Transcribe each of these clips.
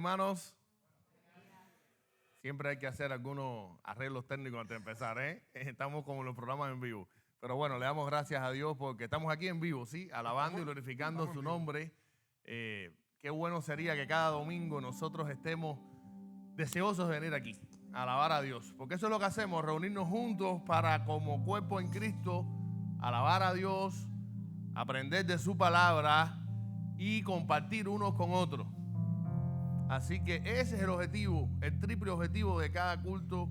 hermanos? Siempre hay que hacer algunos arreglos técnicos antes de empezar, ¿eh? Estamos como en los programas en vivo. Pero bueno, le damos gracias a Dios porque estamos aquí en vivo, ¿sí? Alabando y glorificando su nombre. Qué bueno sería que cada domingo nosotros estemos deseosos de venir aquí a alabar a Dios. Porque eso es lo que hacemos, reunirnos juntos para como cuerpo en Cristo, alabar a Dios, aprender de su palabra y compartir unos con otros. Así que ese es el objetivo, el triple objetivo de cada culto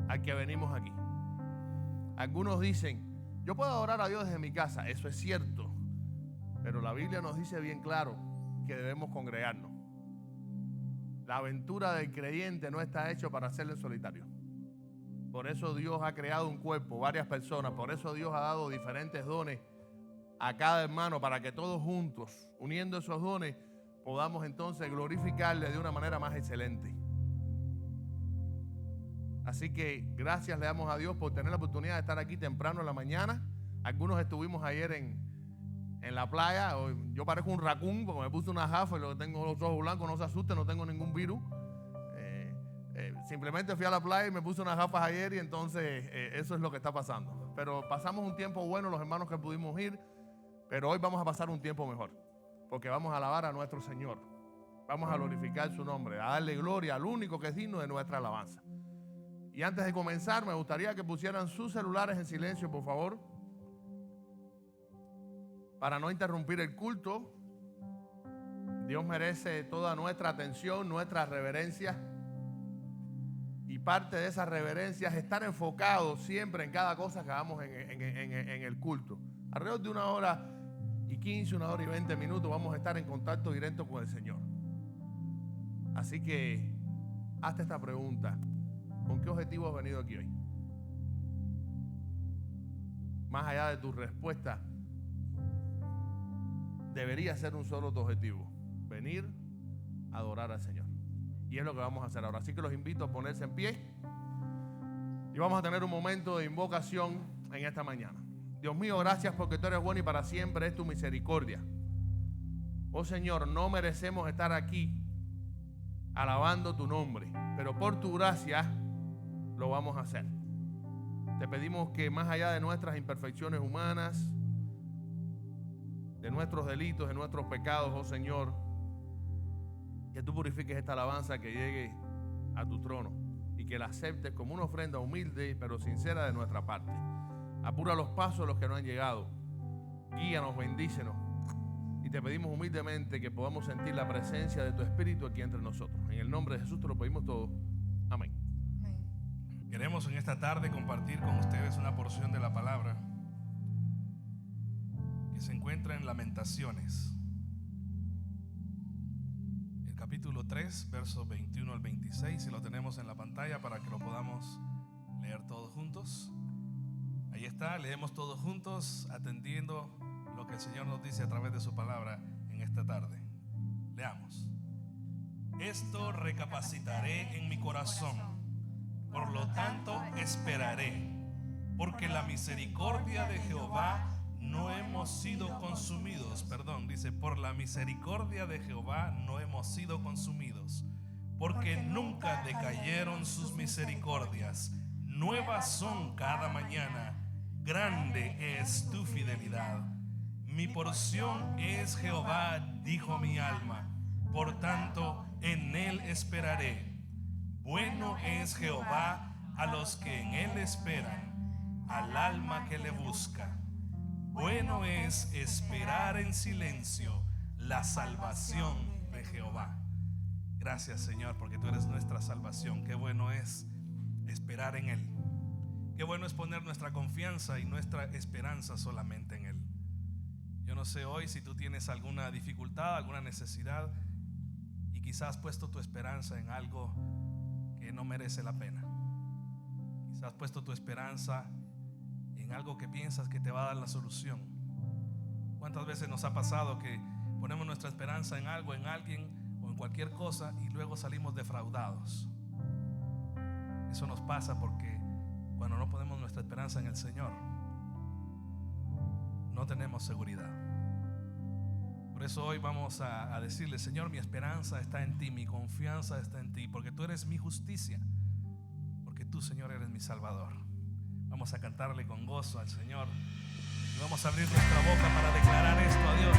al que venimos aquí. Algunos dicen, yo puedo adorar a Dios desde mi casa. Eso es cierto, pero la Biblia nos dice bien claro que debemos congregarnos. La aventura del creyente no está hecha para hacerla en solitario. Por eso Dios ha creado un cuerpo, varias personas. Por eso Dios ha dado diferentes dones a cada hermano para que todos juntos, uniendo esos dones, podamos entonces glorificarle de una manera más excelente. Así que gracias le damos a Dios por tener la oportunidad de estar aquí temprano en la mañana. Algunos estuvimos ayer en la playa. Yo parezco un raccoon porque me puse una gafa y lo que tengo los ojos blancos. No se asusten, no tengo ningún virus. Simplemente fui a la playa y me puse unas gafas ayer y entonces eso es lo que está pasando. Pero pasamos un tiempo bueno los hermanos que pudimos ir, pero hoy vamos a pasar un tiempo mejor porque vamos a alabar a nuestro Señor. Vamos a glorificar su nombre, a darle gloria al único que es digno de nuestra alabanza. Y antes de comenzar, me gustaría que pusieran sus celulares en silencio, por favor, para no interrumpir el culto. Dios merece toda nuestra atención, nuestra reverencia. Y parte de esa reverencia es estar enfocados siempre en cada cosa que hagamos en el culto. Alrededor de 1 hora y 15, 1 hora y 20 minutos vamos a estar en contacto directo con el Señor. Así que hazte esta pregunta. ¿Con qué objetivo has venido aquí hoy? Más allá de tu respuesta, debería ser un solo tu objetivo: venir a adorar al Señor. Y es lo que vamos a hacer ahora. Así que los invito a ponerse en pie y vamos a tener un momento de invocación en esta mañana. Dios mío, gracias porque tú eres bueno y para siempre es tu misericordia. Oh Señor, no merecemos estar aquí alabando tu nombre, pero por tu gracia lo vamos a hacer. Te pedimos que más allá de nuestras imperfecciones humanas, de nuestros delitos, de nuestros pecados, oh Señor, que tú purifiques esta alabanza que llegue a tu trono y que la aceptes como una ofrenda humilde pero sincera de nuestra parte. Apura los pasos de los que no han llegado. Guíanos, bendícenos. Y te pedimos humildemente que podamos sentir la presencia de tu Espíritu aquí entre nosotros. En el nombre de Jesús te lo pedimos todo. Amén. Queremos en esta tarde compartir con ustedes una porción de la palabra que se encuentra en Lamentaciones, el capítulo 3, versos 21 al 26. Si lo tenemos en la pantalla para que lo podamos leer todos juntos. Ahí está, leemos todos juntos, atendiendo lo que el Señor nos dice a través de su palabra en esta tarde. Leamos. Esto recapacitaré en mi corazón, por lo tanto esperaré, porque la misericordia de Jehová no hemos sido consumidos. Dice, por la misericordia de Jehová no hemos sido consumidos, porque nunca decayeron sus misericordias. Nuevas son cada mañana, grande es tu fidelidad. Mi porción es Jehová, dijo mi alma, por tanto en él esperaré. Bueno es Jehová a los que en él esperan, al alma que le busca. Bueno es esperar en silencio la salvación de Jehová. Gracias, Señor, porque tú eres nuestra salvación. Qué bueno es esperar en él. Qué bueno es poner nuestra confianza y nuestra esperanza solamente en él. Yo no sé hoy si tú tienes alguna dificultad, alguna necesidad y quizás has puesto tu esperanza en algo que no merece la pena. Quizás has puesto tu esperanza en algo que piensas que te va a dar la solución. ¿Cuántas veces nos ha pasado que ponemos nuestra esperanza en algo, en alguien o en cualquier cosa y luego salimos defraudados? Eso nos pasa porque cuando no ponemos nuestra esperanza en el Señor, no tenemos seguridad. Por eso hoy vamos a decirle: Señor, mi esperanza está en ti, mi confianza está en ti, porque tú eres mi justicia, porque tú, Señor, eres mi Salvador. Vamos a cantarle con gozo al Señor y vamos a abrir nuestra boca para declarar esto a Dios.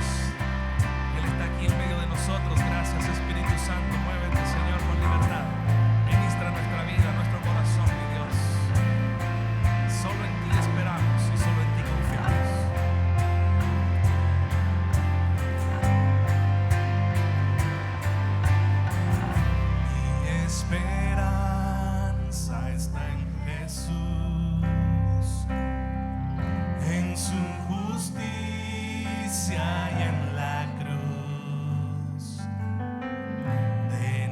Él está aquí en medio de nosotros. Gracias, Espíritu Santo. Muévete, Señor, con libertad. Ministra nuestra vida, nuestro corazón, mi Dios. Solo en ti esperamos y solo en ti confiamos. Mi esperanza está en Jesús, en su justicia y en la cruz. De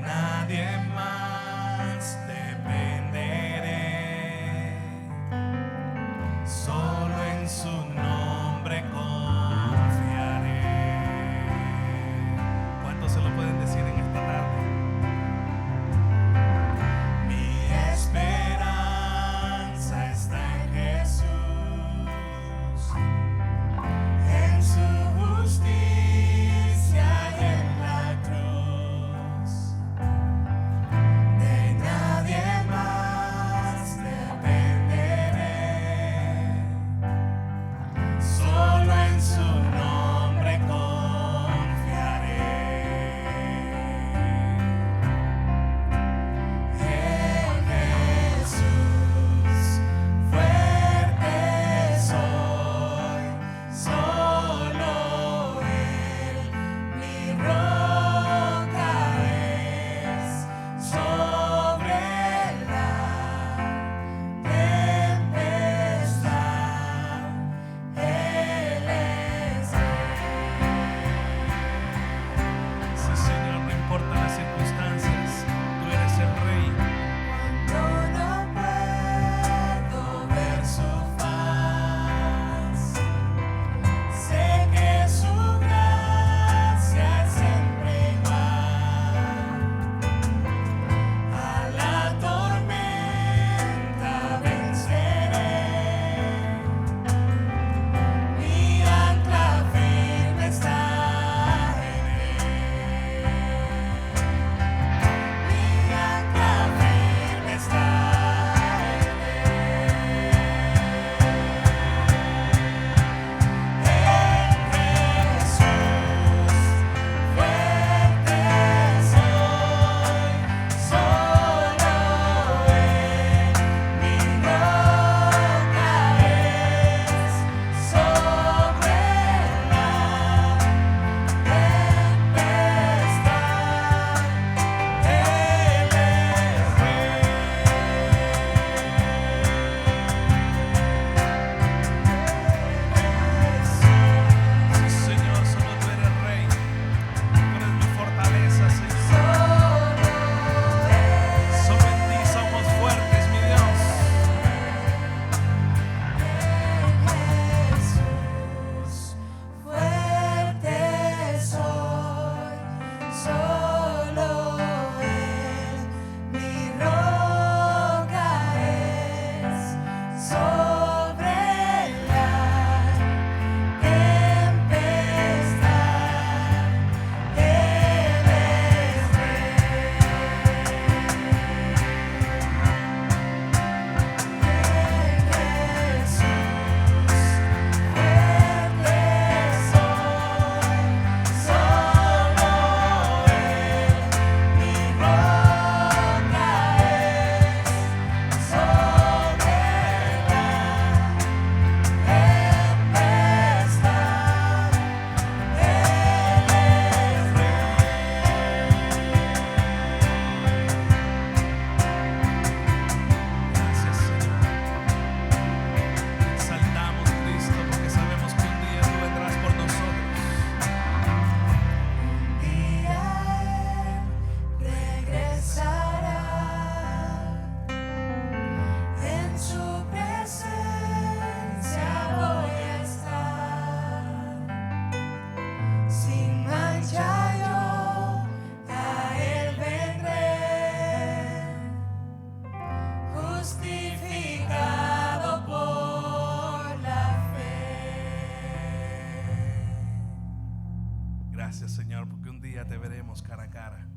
veríamos cara a cara.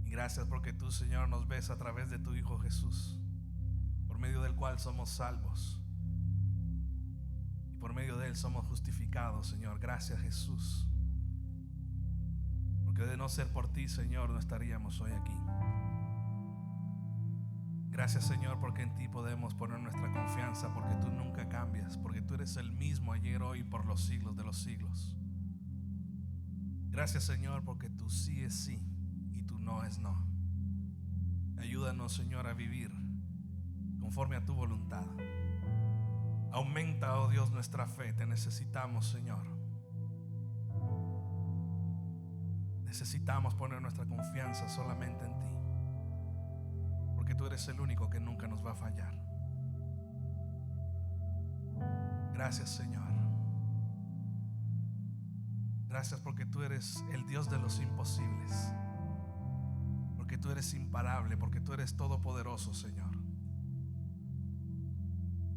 Y gracias porque tú, Señor, nos ves a través de tu Hijo Jesús, por medio del cual somos salvos y por medio de él somos justificados, Señor. Gracias, Jesús, porque de no ser por ti, Señor, no estaríamos hoy aquí. Gracias, Señor, porque en ti podemos poner nuestra confianza, porque tú nunca cambias, porque tú eres el mismo ayer, hoy y por los siglos de los siglos. Gracias, Señor, porque tu sí es sí y tu no es no. Ayúdanos, Señor, a vivir conforme a tu voluntad. Aumenta, oh Dios, nuestra fe. Te necesitamos, Señor. Necesitamos poner nuestra confianza solamente en ti, porque tú eres el único que nunca nos va a fallar. Gracias, Señor. Gracias porque tú eres el Dios de los imposibles, porque tú eres imparable, porque tú eres todopoderoso, Señor.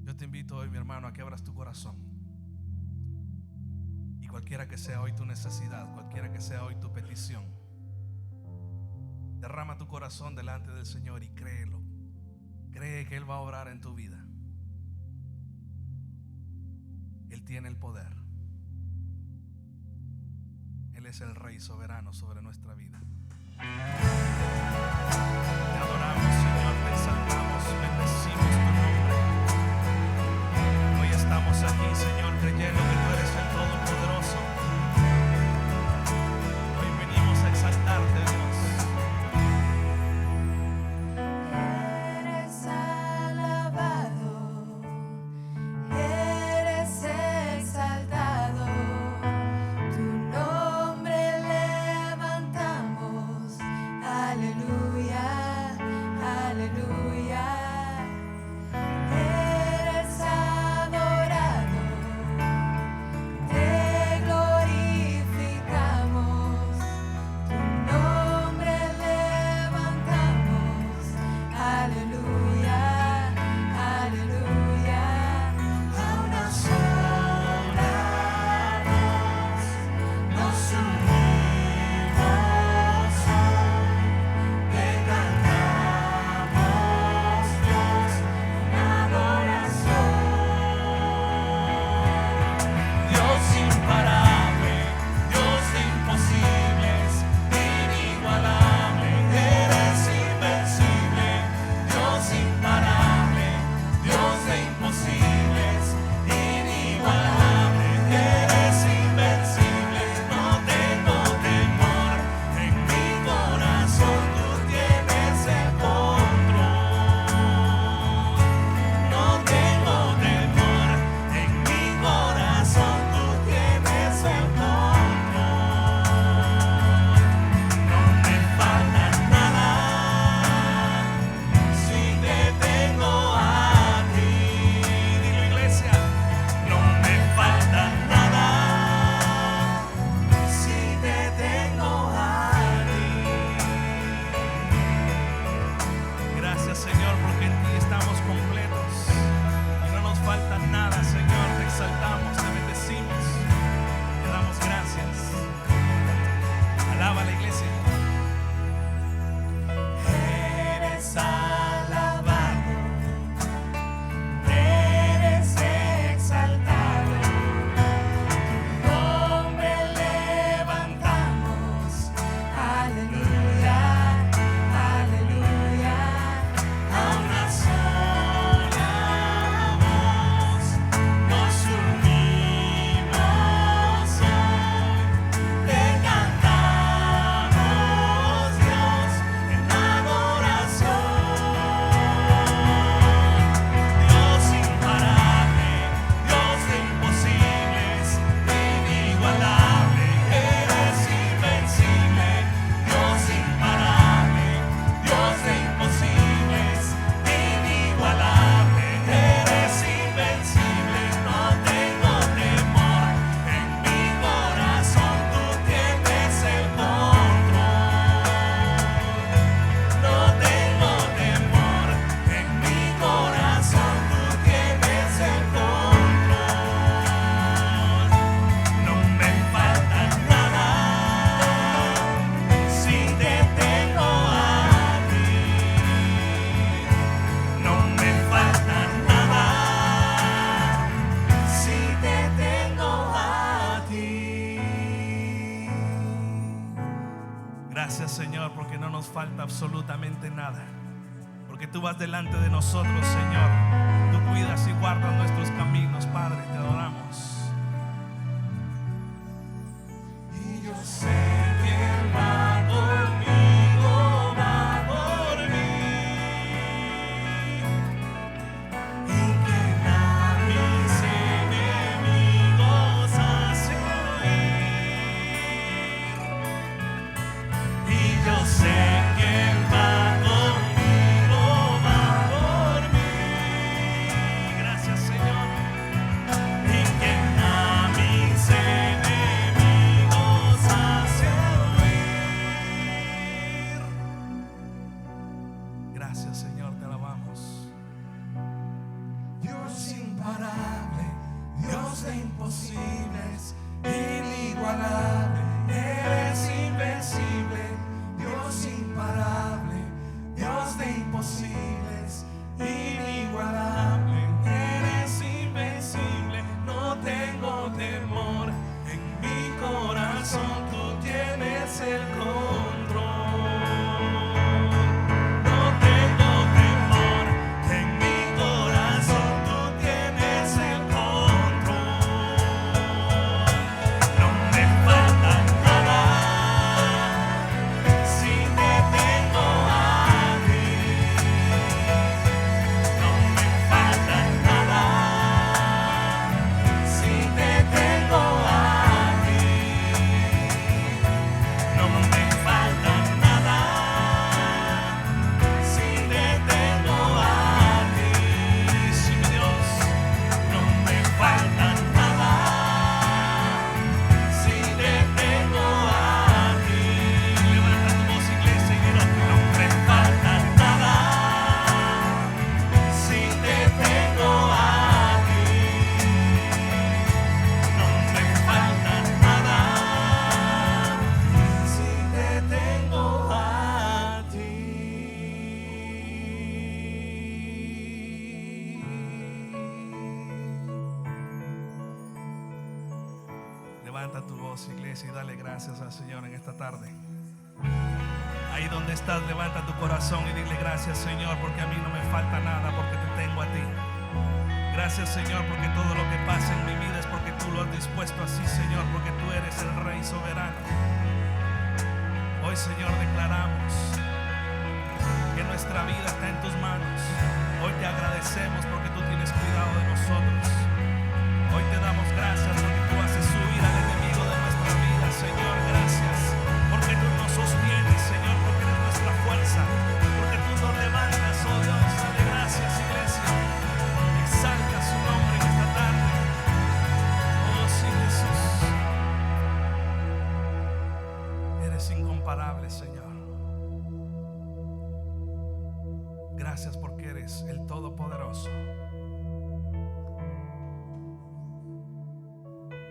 Yo te invito hoy, mi hermano, a que abras tu corazón, y cualquiera que sea hoy tu necesidad, cualquiera que sea hoy tu petición, derrama tu corazón delante del Señor y créelo. Cree que Él va a obrar en tu vida. Él tiene el poder. Él es el Rey soberano sobre nuestra vida. Te adoramos, Señor, te exaltamos, bendecimos tu nombre. Hoy estamos aquí, Señor, creyendo que tú eres el Todopoderoso. Hoy venimos a exaltarte, Dios. Exaltado, tu nombre levantamos. nos falta absolutamente nada, porque tú vas delante de nosotros, Señor. Tú cuidas y guardas nuestros caminos, Padre, te adoramos. Y yo sé que Él va conmigo, va por mí, y que a mis enemigos hace huir. Y yo sé que Él va conmigo, va por mí. Gracias, Señor. Y que a mis enemigos hace huir. Gracias, Señor, te alabamos. Dios imparable, Dios de imposibles, inigualable, eres invencible. Dios imparable, Dios de imposibles, inigualable, eres invencible. No tengo temor, en mi corazón tú tienes el control. No tengo temor, en mi corazón tú tienes el control. No me falta nada si te tengo a ti. No me falta nada si te tengo a ti. No me falta nada si te tengo a ti. Sí, mi Dios, no me falta nada si te tengo a ti. Levanta tu voz, iglesia, y dilo: no me falta nada si te tengo a ti. No me falta nada si te tengo a ti. Levanta tu voz, iglesia, y dale gracias al Señor en esta tarde. Ahí donde estás, levanta tu corazón y dile: gracias, Señor, porque a mí no me falta nada, porque te tengo a ti. Gracias, Señor, porque todo lo que pasa en mi vida es porque tú lo has dispuesto así, Señor, porque tú eres el Rey soberano. Hoy, Señor, declaramos que nuestra vida está en tus manos. Hoy te agradecemos porque tú tienes cuidado de nosotros. Hoy te damos gracias porque tú haces huir al enemigo de nuestra vida, Señor. Gracias porque tú nos sostienes, Señor, porque eres nuestra fuerza, porque tú nos levantas, oh Dios. Dale gracias, iglesia. Exalta su nombre en esta tarde. Oh sí, Jesús. Eres incomparable, Señor. Gracias porque eres el Todopoderoso.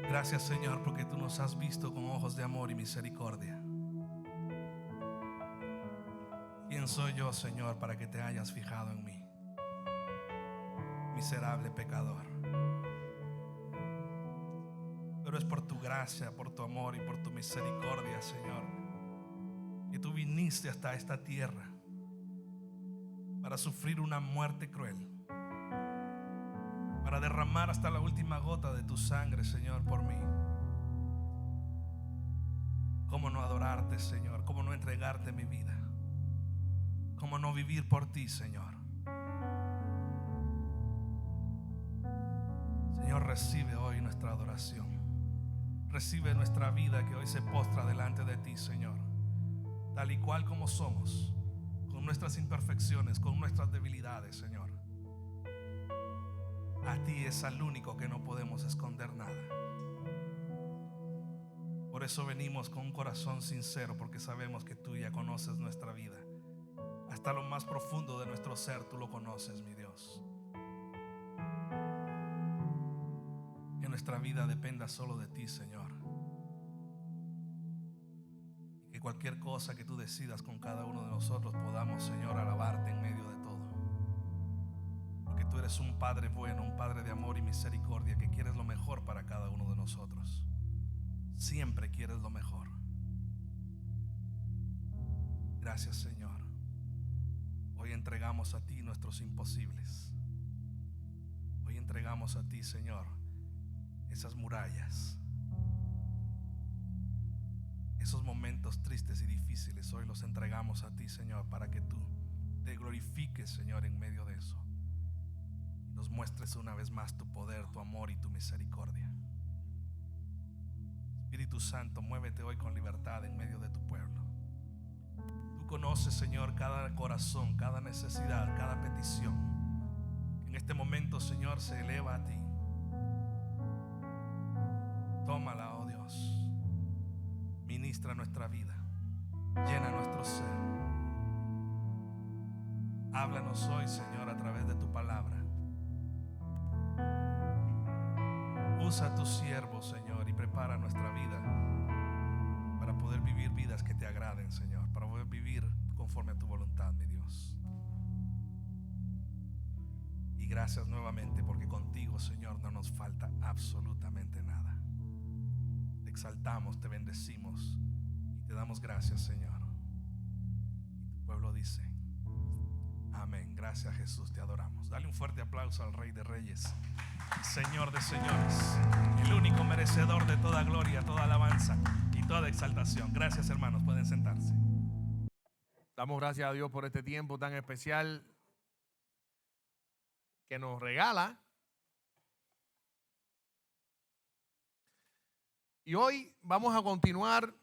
Gracias, Señor, porque tú nos has visto con ojos de amor y misericordia. ¿Quién soy yo, Señor, para que te hayas fijado en mí? Miserable pecador. Pero es por tu gracia, por tu amor y por tu misericordia, Señor, que tú viniste hasta esta tierra para sufrir una muerte cruel, para derramar hasta la última gota de tu sangre, Señor, por mí. ¿Cómo no adorarte, Señor? ¿Cómo no entregarte mi vida? ¿Cómo no vivir por ti, Señor? Señor, recibe hoy nuestra adoración. Recibe nuestra vida que hoy se postra delante de ti, Señor, tal y cual como somos, con nuestras imperfecciones, con nuestras debilidades, Señor. A ti es al único que no podemos esconder nada. Por eso venimos con un corazón sincero, porque sabemos que tú ya conoces nuestra vida. Hasta lo más profundo de nuestro ser tú lo conoces, mi Dios. Que nuestra vida dependa solo de ti, Señor. Y que cualquier cosa que tú decidas con cada uno de nosotros podamos, Señor, alabarte en medio de todo. Porque tú eres un Padre bueno, un Padre de amor y misericordia, que quieres lo mejor para cada uno de nosotros. Siempre quieres lo mejor. Gracias, Señor. Hoy entregamos a ti nuestros imposibles. Hoy entregamos a ti, Señor, esas murallas, esos momentos tristes y difíciles. Hoy los entregamos a ti, Señor, para que tú te glorifiques, Señor, en medio de eso. Y nos muestres una vez más tu poder, tu amor y tu misericordia. Espíritu Santo, muévete hoy con libertad en medio de tu pueblo. Tú conoces, Señor, cada corazón, cada necesidad, cada petición que en este momento, Señor, se eleva a ti. Tómala, oh Dios. Ministra nuestra vida. Llena nuestro ser. Háblanos hoy, Señor, a través de tu palabra. Usa a tus siervos, Señor, y prepara nuestra vida para poder vivir vidas que te agraden, Señor, para poder vivir conforme a tu voluntad, mi Dios. Y gracias nuevamente porque contigo, Señor, no nos falta absolutamente nada. Te exaltamos, te bendecimos y te damos gracias, Señor. Y tu pueblo dice: amén. Gracias, Jesús, te adoramos. Dale un fuerte aplauso al Rey de Reyes, Señor de señores, el único merecedor de toda gloria, toda alabanza y toda exaltación. Gracias, hermanos, pueden sentarse. Damos gracias a Dios por este tiempo tan especial que nos regala. Y hoy vamos a continuar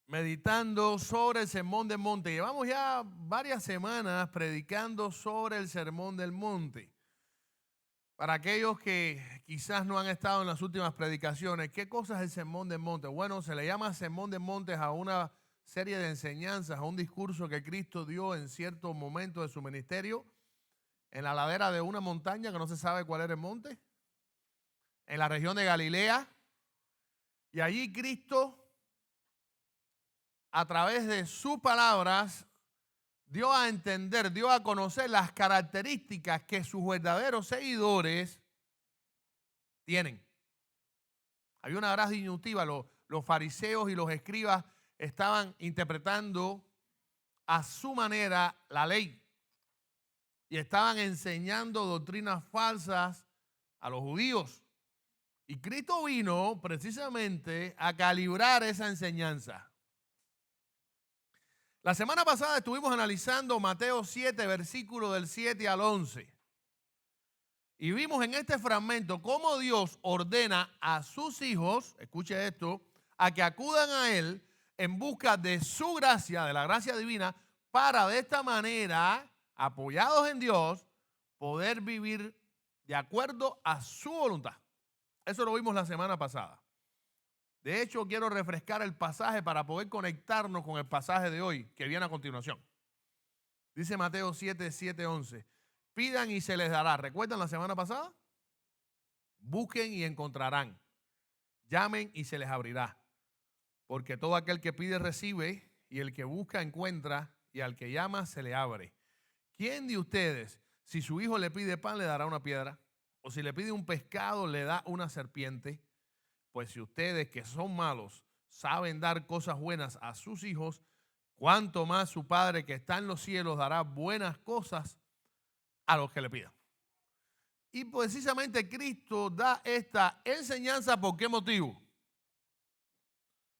meditando sobre el Sermón del Monte. Llevamos ya varias semanas predicando sobre el Sermón del Monte. Para aquellos que quizás no han estado en las últimas predicaciones, ¿qué cosa es el Sermón del Monte? Bueno, se le llama Sermón del Monte a una serie de enseñanzas, a un discurso que Cristo dio en cierto momento de su ministerio en la ladera de una montaña que no se sabe cuál era el monte, en la región de Galilea. Y allí Cristo, a través de sus palabras, dio a entender, dio a conocer las características que sus verdaderos seguidores tienen. Había una gran disyuntiva. Los fariseos y los escribas estaban interpretando a su manera la ley y estaban enseñando doctrinas falsas a los judíos. Y Cristo vino precisamente a calibrar esa enseñanza. La semana pasada estuvimos analizando Mateo 7, versículos del 7 al 11. Y vimos en este fragmento cómo Dios ordena a sus hijos, escuche esto, a que acudan a Él en busca de su gracia, de la gracia divina, para de esta manera, apoyados en Dios, poder vivir de acuerdo a su voluntad. Eso lo vimos la semana pasada. De hecho, quiero refrescar el pasaje para poder conectarnos con el pasaje de hoy, que viene a continuación. Dice Mateo 7, 7, 11. Pidan y se les dará. ¿Recuerdan la semana pasada? Busquen y encontrarán. Llamen y se les abrirá. Porque todo aquel que pide recibe, y el que busca encuentra, y al que llama se le abre. ¿Quién de ustedes, si su hijo le pide pan, le dará una piedra? O si le pide un pescado, le da una serpiente. Pues si ustedes, que son malos, saben dar cosas buenas a sus hijos, cuánto más su Padre que está en los cielos dará buenas cosas a los que le pidan. Y precisamente Cristo da esta enseñanza. ¿Por qué motivo?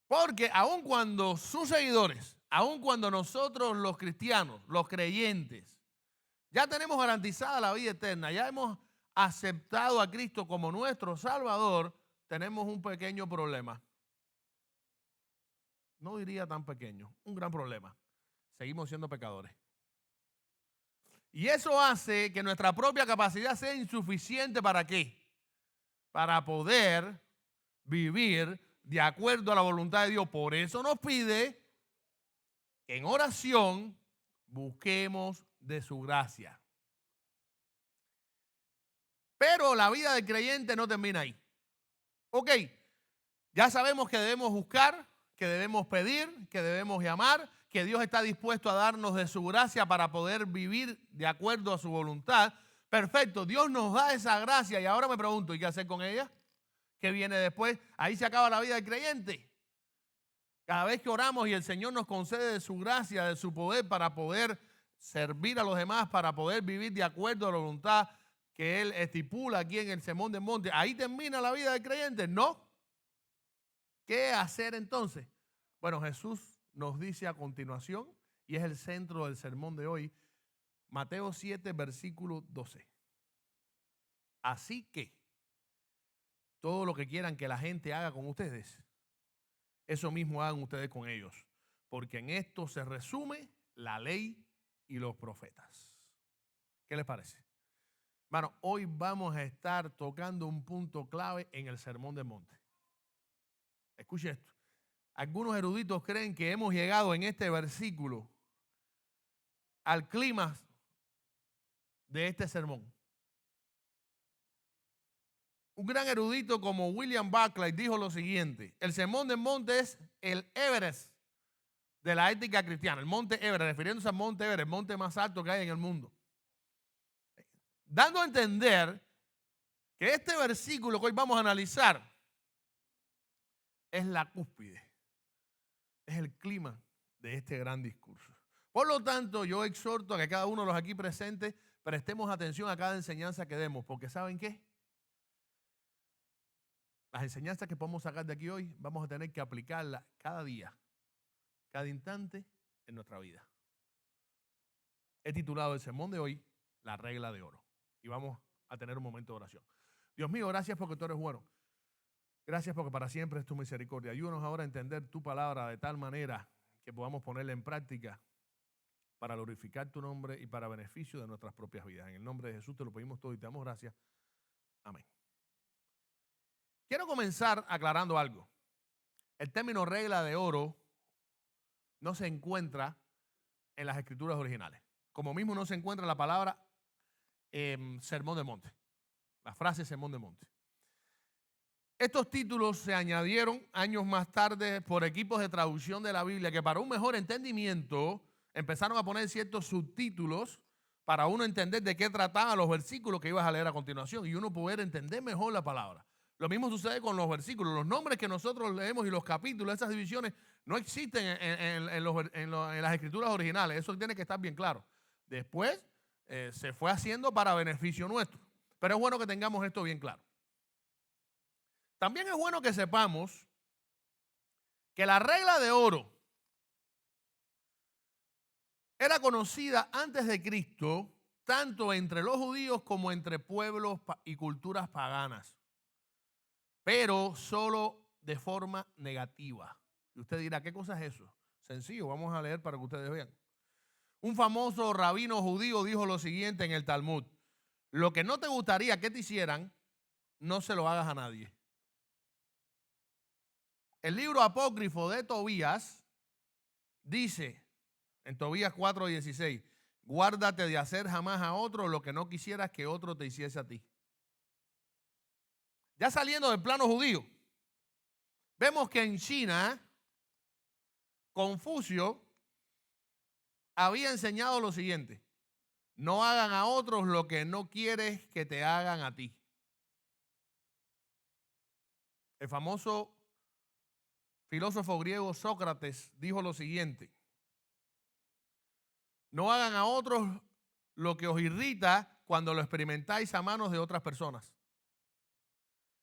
Porque aun cuando sus seguidores, aun cuando nosotros los cristianos, los creyentes, ya tenemos garantizada la vida eterna, ya hemos aceptado a Cristo como nuestro Salvador, tenemos un pequeño problema. No diría tan pequeño, un gran problema. Seguimos siendo pecadores. Y eso hace que nuestra propia capacidad sea insuficiente. ¿Para qué? Para poder vivir de acuerdo a la voluntad de Dios. Por eso nos pide que en oración busquemos de su gracia. Pero la vida del creyente no termina ahí. Ok, ya sabemos que debemos buscar, que debemos pedir, que debemos llamar, que Dios está dispuesto a darnos de su gracia para poder vivir de acuerdo a su voluntad. Perfecto, Dios nos da esa gracia y ahora me pregunto, ¿y qué hacer con ella? ¿Qué viene después? Ahí se acaba la vida del creyente. Cada vez que oramos y el Señor nos concede de su gracia, de su poder para poder servir a los demás, para poder vivir de acuerdo a la voluntad que Él estipula aquí en el Sermón del Monte, ¿ahí termina la vida del creyente? No. ¿Qué hacer entonces? Bueno, Jesús nos dice a continuación, y es el centro del sermón de hoy, Mateo 7, versículo 12. Así que todo lo que quieran que la gente haga con ustedes, eso mismo hagan ustedes con ellos, porque en esto se resume la ley y los profetas. ¿Qué les parece? Bueno, hoy vamos a estar tocando un punto clave en el Sermón del Monte. Escuche esto. Algunos eruditos creen que hemos llegado en este versículo al clímax de este sermón. Un gran erudito como William Barclay dijo lo siguiente: el Sermón del Monte es el Everest de la ética cristiana, el monte Everest, refiriéndose al monte Everest, el monte más alto que hay en el mundo. Dando a entender que este versículo que hoy vamos a analizar es la cúspide, es el clima de este gran discurso. Por lo tanto, yo exhorto a que cada uno de los aquí presentes prestemos atención a cada enseñanza que demos, porque ¿saben qué? Las enseñanzas que podemos sacar de aquí hoy vamos a tener que aplicarlas cada día, cada instante en nuestra vida. He titulado el sermón de hoy La regla de oro, y vamos a tener un momento de oración. Dios mío, gracias porque tú eres bueno. Gracias porque para siempre es tu misericordia. Ayúdanos ahora a entender tu palabra de tal manera que podamos ponerla en práctica para glorificar tu nombre y para beneficio de nuestras propias vidas. En el nombre de Jesús te lo pedimos todo y te damos gracias. Amén. Quiero comenzar aclarando algo. El término regla de oro no se encuentra en las escrituras originales. Como mismo no se encuentra la palabra sermón del monte, la frase sermón del monte. Estos títulos se añadieron años más tarde por equipos de traducción de la Biblia que para un mejor entendimiento empezaron a poner ciertos subtítulos para uno entender de qué trataban los versículos que ibas a leer a continuación y uno poder entender mejor la palabra. Lo mismo sucede con los versículos. Los nombres que nosotros leemos y los capítulos, esas divisiones, no existen en las escrituras originales. Eso tiene que estar bien claro. Después se fue haciendo para beneficio nuestro. Pero es bueno que tengamos esto bien claro. También es bueno que sepamos que la regla de oro era conocida antes de Cristo tanto entre los judíos como entre pueblos y culturas paganas, pero solo de forma negativa. Y usted dirá, ¿qué cosa es eso? Sencillo, vamos a leer para que ustedes vean. Un famoso rabino judío dijo lo siguiente en el Talmud: lo que no te gustaría que te hicieran, no se lo hagas a nadie. El libro apócrifo de Tobías dice en Tobías 4:16, guárdate de hacer jamás a otro lo que no quisieras que otro te hiciese a ti. Ya saliendo del plano judío, vemos que en China, Confucio había enseñado lo siguiente: no hagan a otros lo que no quieres que te hagan a ti. El famoso filósofo griego Sócrates dijo lo siguiente: no hagan a otros lo que os irrita cuando lo experimentáis a manos de otras personas.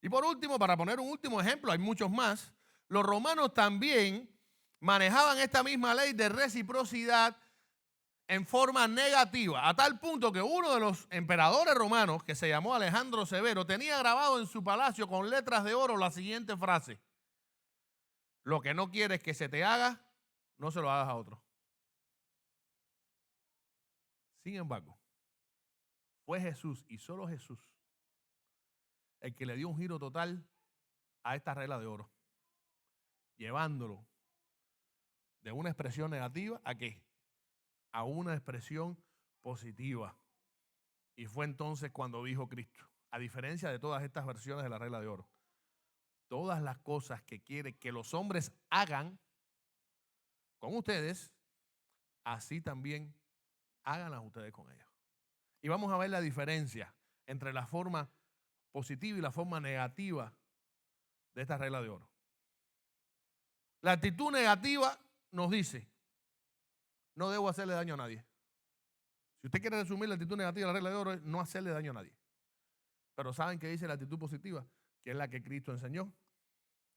Y por último, para poner un último ejemplo, hay muchos más, los romanos también manejaban esta misma ley de reciprocidad en forma negativa, a tal punto que uno de los emperadores romanos, que se llamó Alejandro Severo, tenía grabado en su palacio con letras de oro la siguiente frase: lo que no quieres que se te haga, no se lo hagas a otro. Sin embargo, fue Jesús y solo Jesús el que le dio un giro total a esta regla de oro, llevándolo de una expresión negativa a ¿qué? A una expresión positiva. Y fue entonces cuando dijo Cristo, a diferencia de todas estas versiones de la regla de oro, todas las cosas que quiere que los hombres hagan con ustedes, así también háganlas ustedes con ellos. Y vamos a ver la diferencia entre la forma positiva y la forma negativa de esta regla de oro. La actitud negativa nos dice, no debo hacerle daño a nadie. Si usted quiere resumir la actitud negativa, la regla de oro es no hacerle daño a nadie. Pero ¿saben qué dice la actitud positiva? Que es la que Cristo enseñó.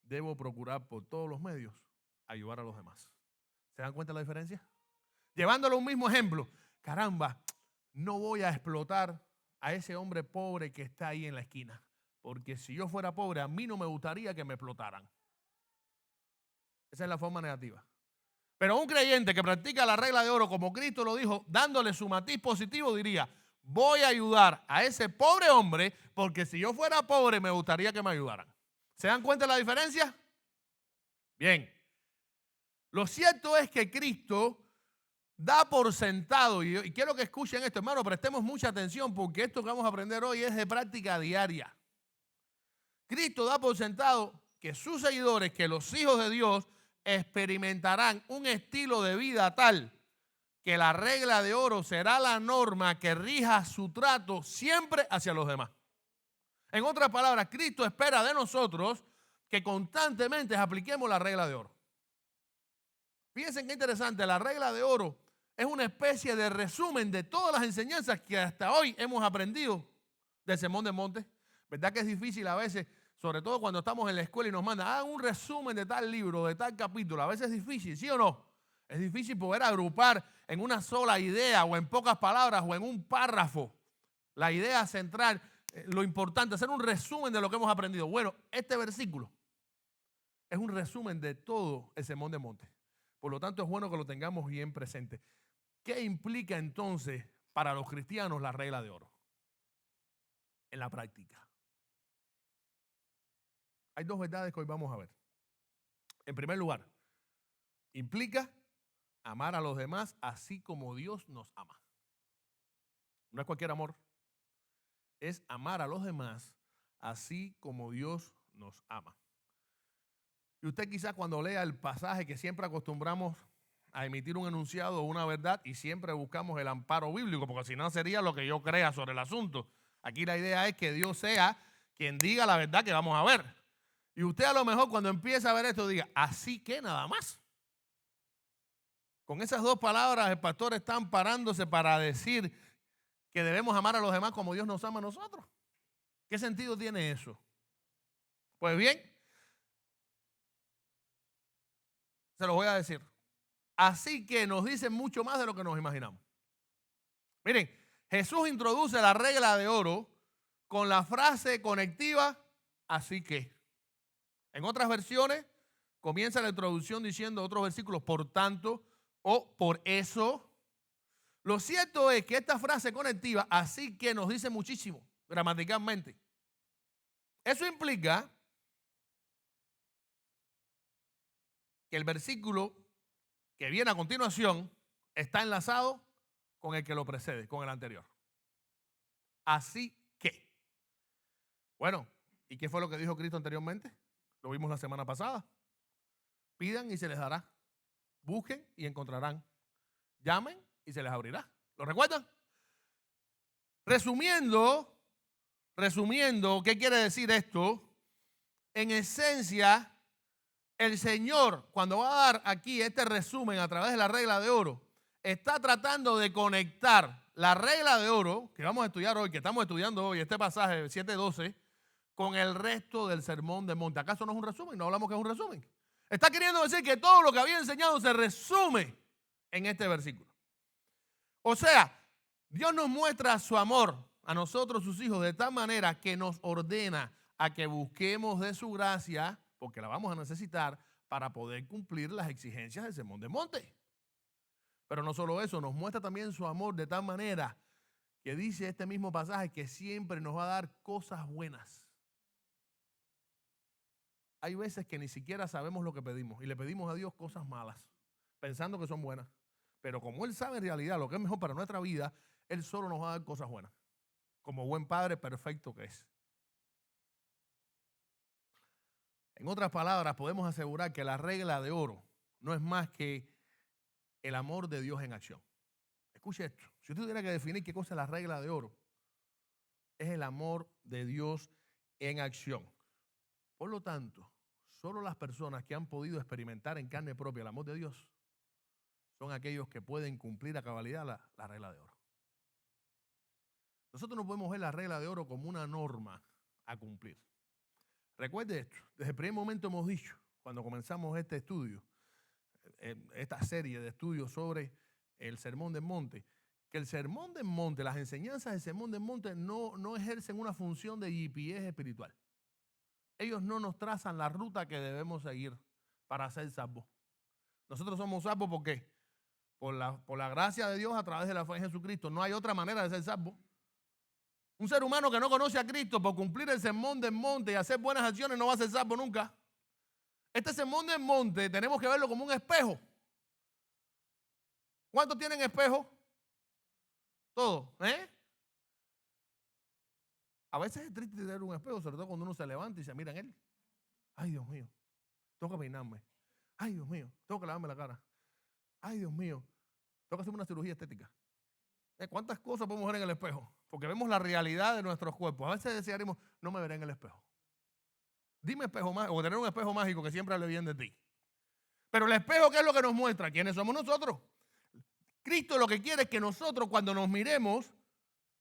Debo procurar por todos los medios ayudar a los demás. ¿Se dan cuenta de la diferencia? Llevándolo a un mismo ejemplo. Caramba, no voy a explotar a ese hombre pobre que está ahí en la esquina. Porque si yo fuera pobre, a mí no me gustaría que me explotaran. Esa es la forma negativa. Pero un creyente que practica la regla de oro, como Cristo lo dijo, dándole su matiz positivo, diría, voy a ayudar a ese pobre hombre porque si yo fuera pobre me gustaría que me ayudaran. ¿Se dan cuenta de la diferencia? Bien. Lo cierto es que Cristo da por sentado, y quiero que escuchen esto, hermano, prestemos mucha atención porque esto que vamos a aprender hoy es de práctica diaria. Cristo da por sentado que sus seguidores, que los hijos de Dios, experimentarán un estilo de vida tal que la regla de oro será la norma que rija su trato siempre hacia los demás. En otras palabras, Cristo espera de nosotros que constantemente apliquemos la regla de oro. Fíjense qué interesante, la regla de oro es una especie de resumen de todas las enseñanzas que hasta hoy hemos aprendido del Sermón del Monte. ¿Verdad que es difícil a veces, sobre todo cuando estamos en la escuela y nos mandan, hagan un resumen de tal libro, de tal capítulo? A veces es difícil, ¿sí o no? Es difícil poder agrupar en una sola idea o en pocas palabras o en un párrafo la idea central, lo importante, hacer un resumen de lo que hemos aprendido. Bueno, este versículo es un resumen de todo el Sermón del Monte. Por lo tanto, es bueno que lo tengamos bien presente. ¿Qué implica entonces para los cristianos la regla de oro? En la práctica. Hay dos verdades que hoy vamos a ver. En primer lugar, implica amar a los demás así como Dios nos ama. No es cualquier amor. Es amar a los demás así como Dios nos ama. Y usted quizás cuando lea el pasaje que siempre acostumbramos a emitir un enunciado o una verdad y siempre buscamos el amparo bíblico, porque si no sería lo que yo crea sobre el asunto. Aquí la idea es que Dios sea quien diga la verdad que vamos a ver. Y usted a lo mejor cuando empieza a ver esto diga, así que nada más. Con esas dos palabras el pastor está amparándose para decir que debemos amar a los demás como Dios nos ama a nosotros. ¿Qué sentido tiene eso? Pues bien, se lo voy a decir. Así que nos dice mucho más de lo que nos imaginamos. Miren, Jesús introduce la regla de oro con la frase conectiva, así que. En otras versiones, comienza la introducción diciendo otros versículos, por tanto, o por eso. Lo cierto es que esta frase conectiva, así que nos dice muchísimo, gramaticalmente. Eso implica que el versículo que viene a continuación está enlazado con el que lo precede, con el anterior. Así que. Bueno, ¿y qué fue lo que dijo Cristo anteriormente? Lo vimos la semana pasada. Pidan y se les dará. Busquen y encontrarán. Llamen y se les abrirá. ¿Lo recuerdan? Resumiendo, ¿qué quiere decir esto? En esencia, el Señor, cuando va a dar aquí este resumen a través de la regla de oro, está tratando de conectar la regla de oro que vamos a estudiar hoy, que estamos estudiando hoy, este pasaje 7:12, con el resto del Sermón del Monte. ¿Acaso no es un resumen? No hablamos que es un resumen. Está queriendo decir que todo lo que había enseñado se resume en este versículo. O sea, Dios nos muestra su amor a nosotros, sus hijos, de tal manera que nos ordena a que busquemos de su gracia, porque la vamos a necesitar para poder cumplir las exigencias del Sermón del Monte. Pero no solo eso, nos muestra también su amor de tal manera que dice este mismo pasaje que siempre nos va a dar cosas buenas. Hay veces que ni siquiera sabemos lo que pedimos y le pedimos a Dios cosas malas, pensando que son buenas. Pero como Él sabe en realidad lo que es mejor para nuestra vida, Él solo nos va a dar cosas buenas, como buen Padre perfecto que es. En otras palabras, podemos asegurar que la regla de oro no es más que el amor de Dios en acción. Escuche esto. Si usted tuviera que definir qué cosa es la regla de oro, es el amor de Dios en acción. Por lo tanto, solo las personas que han podido experimentar en carne propia el amor de Dios son aquellos que pueden cumplir a cabalidad la regla de oro. Nosotros no podemos ver la regla de oro como una norma a cumplir. Recuerde esto, desde el primer momento hemos dicho, cuando comenzamos este estudio, esta serie de estudios sobre el Sermón del Monte, que el Sermón del Monte, las enseñanzas del Sermón del Monte no ejercen una función de GPS espiritual. Ellos no nos trazan la ruta que debemos seguir para ser salvos. Nosotros somos salvos ¿por qué? Por la gracia de Dios a través de la fe en Jesucristo. No hay otra manera de ser salvo. Un ser humano que no conoce a Cristo por cumplir el Sermón del Monte y hacer buenas acciones no va a ser salvo nunca. Este Sermón del Monte tenemos que verlo como un espejo. ¿Cuántos tienen espejo? Todos, A veces es triste tener un espejo, sobre todo cuando uno se levanta y se mira en él. Ay, Dios mío, tengo que peinarme. Ay, Dios mío, tengo que lavarme la cara. Ay, Dios mío, tengo que hacerme una cirugía estética. ¿Cuántas cosas podemos ver en el espejo? Porque vemos la realidad de nuestros cuerpos. A veces desearíamos, no me veré en el espejo. Dime espejo mágico, o tener un espejo mágico que siempre hable bien de ti. Pero el espejo, ¿qué es lo que nos muestra? ¿Quiénes somos nosotros? Cristo lo que quiere es que nosotros, cuando nos miremos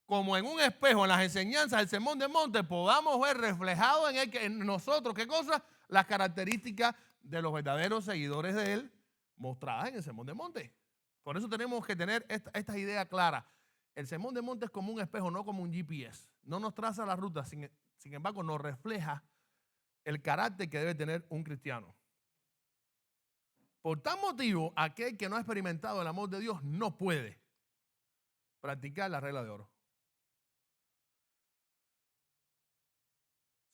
como en un espejo en las enseñanzas del Sermón del Monte, podamos ver reflejado en nosotros, ¿qué cosa? Las características de los verdaderos seguidores de Él mostradas en el Sermón del Monte. Por eso tenemos que tener esta idea clara. El Sermón del Monte es como un espejo, no como un GPS. No nos traza la ruta, sin embargo, nos refleja el carácter que debe tener un cristiano. Por tal motivo, aquel que no ha experimentado el amor de Dios no puede practicar la regla de oro.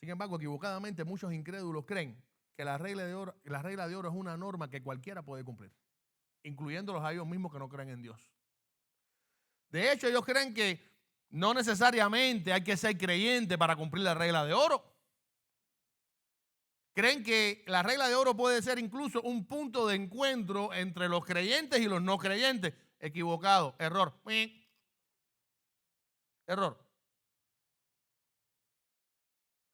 Sin embargo, equivocadamente muchos incrédulos creen que la regla de oro es una norma que cualquiera puede cumplir, incluyéndolos a ellos mismos que no creen en Dios. De hecho, ellos creen que no necesariamente hay que ser creyente para cumplir la regla de oro. Creen que la regla de oro puede ser incluso un punto de encuentro entre los creyentes y los no creyentes. Equivocado, error. Error.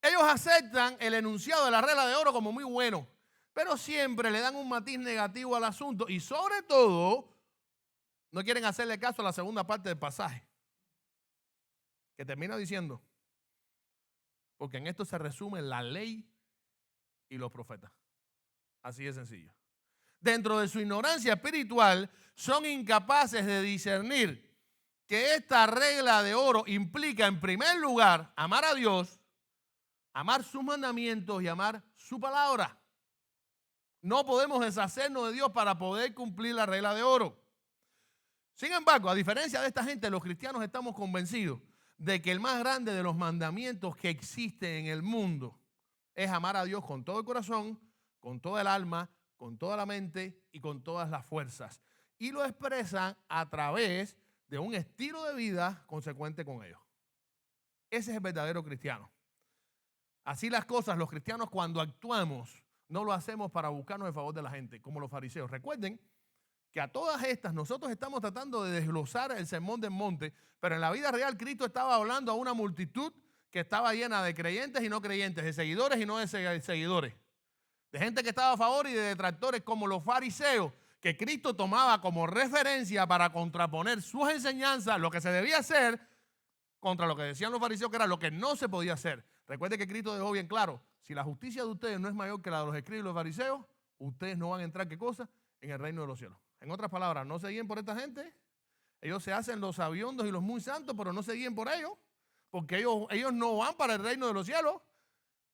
Ellos aceptan el enunciado de la regla de oro como muy bueno, pero siempre le dan un matiz negativo al asunto y sobre todo no quieren hacerle caso a la segunda parte del pasaje, que termina diciendo, porque en esto se resume la ley y los profetas. Así de sencillo. Dentro de su ignorancia espiritual, son incapaces de discernir que esta regla de oro implica, en primer lugar, amar a Dios, amar sus mandamientos y amar su palabra. No podemos deshacernos de Dios para poder cumplir la regla de oro. Sin embargo, a diferencia de esta gente, los cristianos estamos convencidos de que el más grande de los mandamientos que existe en el mundo es amar a Dios con todo el corazón, con toda el alma, con toda la mente y con todas las fuerzas. Y lo expresan a través de un estilo de vida consecuente con ello. Ese es el verdadero cristiano. Así las cosas, los cristianos cuando actuamos no lo hacemos para buscarnos el favor de la gente, como los fariseos. Recuerden que a todas estas nosotros estamos tratando de desglosar el Sermón del Monte, pero en la vida real Cristo estaba hablando a una multitud que estaba llena de creyentes y no creyentes, de seguidores y no de seguidores, de gente que estaba a favor y de detractores como los fariseos, que Cristo tomaba como referencia para contraponer sus enseñanzas, lo que se debía hacer, contra lo que decían los fariseos, que era lo que no se podía hacer. Recuerde que Cristo dejó bien claro, si la justicia de ustedes no es mayor que la de los escribas y los fariseos, ustedes no van a entrar, ¿qué cosa? En el reino de los cielos. En otras palabras, no se guíen por esta gente. Ellos se hacen los sabiondos y los muy santos, pero no se guíen por ellos, porque ellos no van para el reino de los cielos.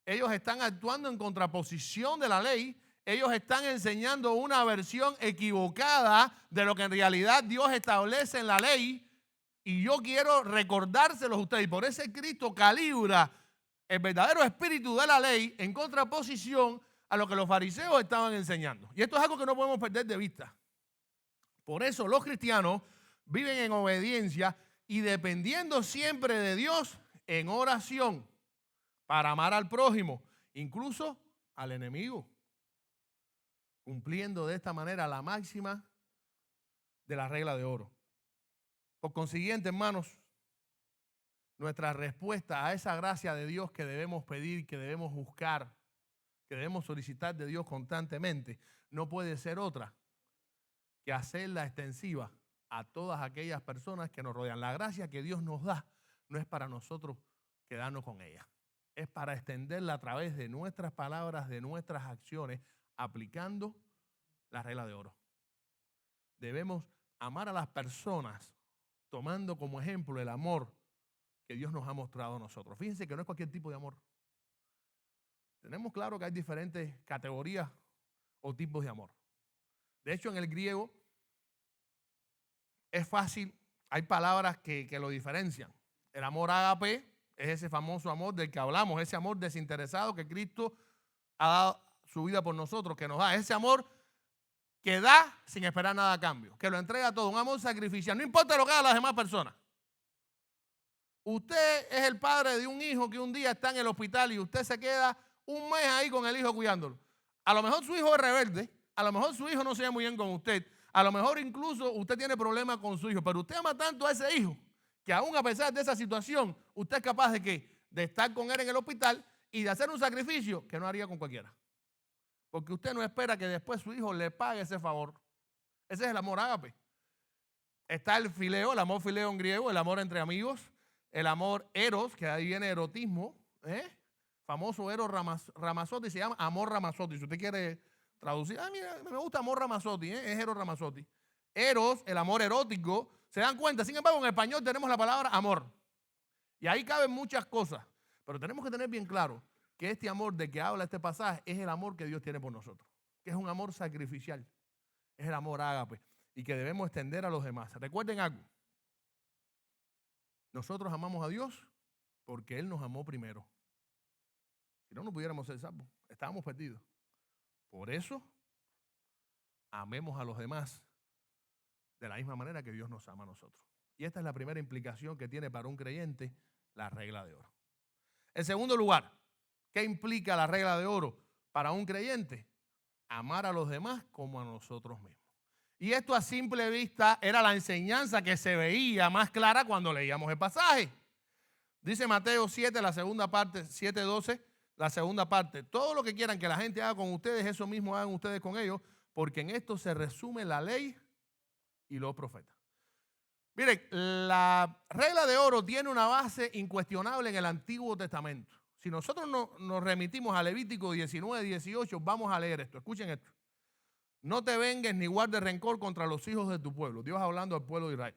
Ellos están actuando en contraposición de la ley. Ellos están enseñando una versión equivocada de lo que en realidad Dios establece en la ley. Y yo quiero recordárselos a ustedes. Y por eso Cristo calibra el verdadero espíritu de la ley en contraposición a lo que los fariseos estaban enseñando. Y esto es algo que no podemos perder de vista. Por eso los cristianos viven en obediencia y dependiendo siempre de Dios en oración para amar al prójimo, incluso al enemigo, cumpliendo de esta manera la máxima de la regla de oro. Por consiguiente, hermanos, nuestra respuesta a esa gracia de Dios que debemos pedir, que debemos buscar, que debemos solicitar de Dios constantemente no puede ser otra que hacerla extensiva a todas aquellas personas que nos rodean. La gracia que Dios nos da no es para nosotros quedarnos con ella, es para extenderla a través de nuestras palabras, de nuestras acciones, aplicando la regla de oro. Debemos amar a las personas tomando como ejemplo el amor que Dios nos ha mostrado a nosotros. Fíjense que no es cualquier tipo de amor. Tenemos claro que hay diferentes categorías o tipos de amor. De hecho, en el griego es fácil, hay palabras que lo diferencian. El amor ágape es ese famoso amor del que hablamos, ese amor desinteresado que Cristo ha dado su vida por nosotros, que nos da. Ese amor que da sin esperar nada a cambio, que lo entrega todo, un amor sacrificial, no importa lo que hagan las demás personas. Usted es el padre de un hijo que un día está en el hospital y usted se queda un mes ahí con el hijo cuidándolo. A lo mejor su hijo es rebelde, a lo mejor su hijo no se lleva muy bien con usted, a lo mejor incluso usted tiene problemas con su hijo, pero usted ama tanto a ese hijo que aún a pesar de esa situación, usted es capaz de ¿qué? De estar con él en el hospital y de hacer un sacrificio que no haría con cualquiera. Porque usted no espera que después su hijo le pague ese favor. Ese es el amor ágape. Está el fileo, el amor fileo en griego, el amor entre amigos, el amor eros, que ahí viene erotismo, famoso eros Ramazzotti, se llama amor Ramazzotti. Si usted quiere traducir, mira, me gusta amor Ramazzotti, es eros Ramazzotti. Eros, el amor erótico, se dan cuenta. Sin embargo, en español tenemos la palabra amor. Y ahí caben muchas cosas. Pero tenemos que tener bien claro que este amor de que habla este pasaje es el amor que Dios tiene por nosotros. Que es un amor sacrificial. Es el amor ágape. Y que debemos extender a los demás. Recuerden algo. Nosotros amamos a Dios porque Él nos amó primero. Si no, no pudiéramos ser salvos. Estábamos perdidos. Por eso, amemos a los demás de la misma manera que Dios nos ama a nosotros. Y esta es la primera implicación que tiene para un creyente la regla de oro. En segundo lugar, ¿qué implica la regla de oro para un creyente? Amar a los demás como a nosotros mismos. Y esto a simple vista era la enseñanza que se veía más clara cuando leíamos el pasaje. Dice Mateo 7, la segunda parte, 7:12, la segunda parte. Todo lo que quieran que la gente haga con ustedes, eso mismo hagan ustedes con ellos, porque en esto se resume la ley y los profetas. Miren, la regla de oro tiene una base incuestionable en el Antiguo Testamento. Si nosotros nos remitimos a Levítico 19, 18, vamos a leer esto. Escuchen esto. No te vengues ni guardes rencor contra los hijos de tu pueblo. Dios hablando al pueblo de Israel.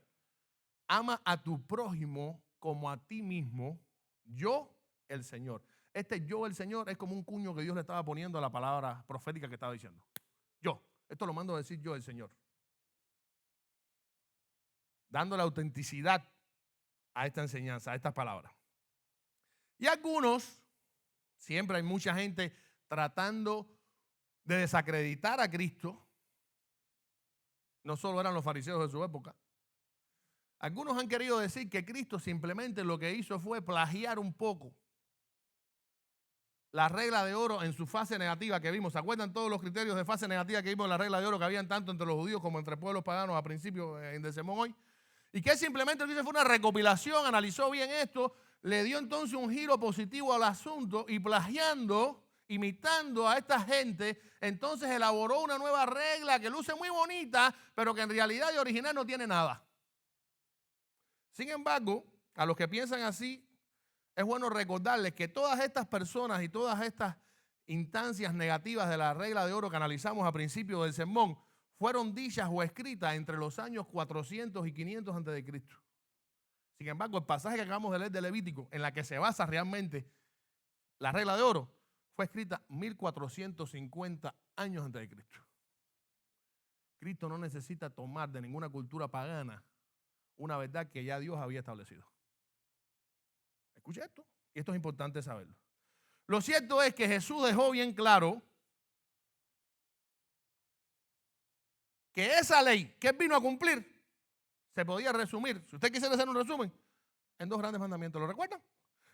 Ama a tu prójimo como a ti mismo, yo el Señor. Este yo el Señor es como un cuño que Dios le estaba poniendo a la palabra profética que estaba diciendo. Yo. Esto lo mando a decir yo el Señor. Dándole autenticidad a esta enseñanza, a estas palabras. Y algunos, siempre hay mucha gente tratando de desacreditar a Cristo. No solo eran los fariseos de su época. Algunos han querido decir que Cristo simplemente lo que hizo fue plagiar un poco la regla de oro en su fase negativa que vimos. ¿Se acuerdan todos los criterios de fase negativa que vimos en la regla de oro que habían tanto entre los judíos como entre pueblos paganos a principios en el sermón hoy? Y que simplemente lo que hizo fue una recopilación, analizó bien esto, le dio entonces un giro positivo al asunto y plagiando, imitando a esta gente, entonces elaboró una nueva regla que luce muy bonita, pero que en realidad de original no tiene nada. Sin embargo, a los que piensan así, es bueno recordarles que todas estas personas y todas estas instancias negativas de la regla de oro que analizamos a principio del sermón fueron dichas o escritas entre los años 400 y 500 a.C. Sin embargo, el pasaje que acabamos de leer de Levítico, en la que se basa realmente la regla de oro, fue escrita 1450 años antes de Cristo. Cristo no necesita tomar de ninguna cultura pagana una verdad que ya Dios había establecido. Escuche esto, y esto es importante saberlo. Lo cierto es que Jesús dejó bien claro que esa ley que él vino a cumplir se podía resumir, si usted quisiera hacer un resumen, en dos grandes mandamientos. ¿Lo recuerdan?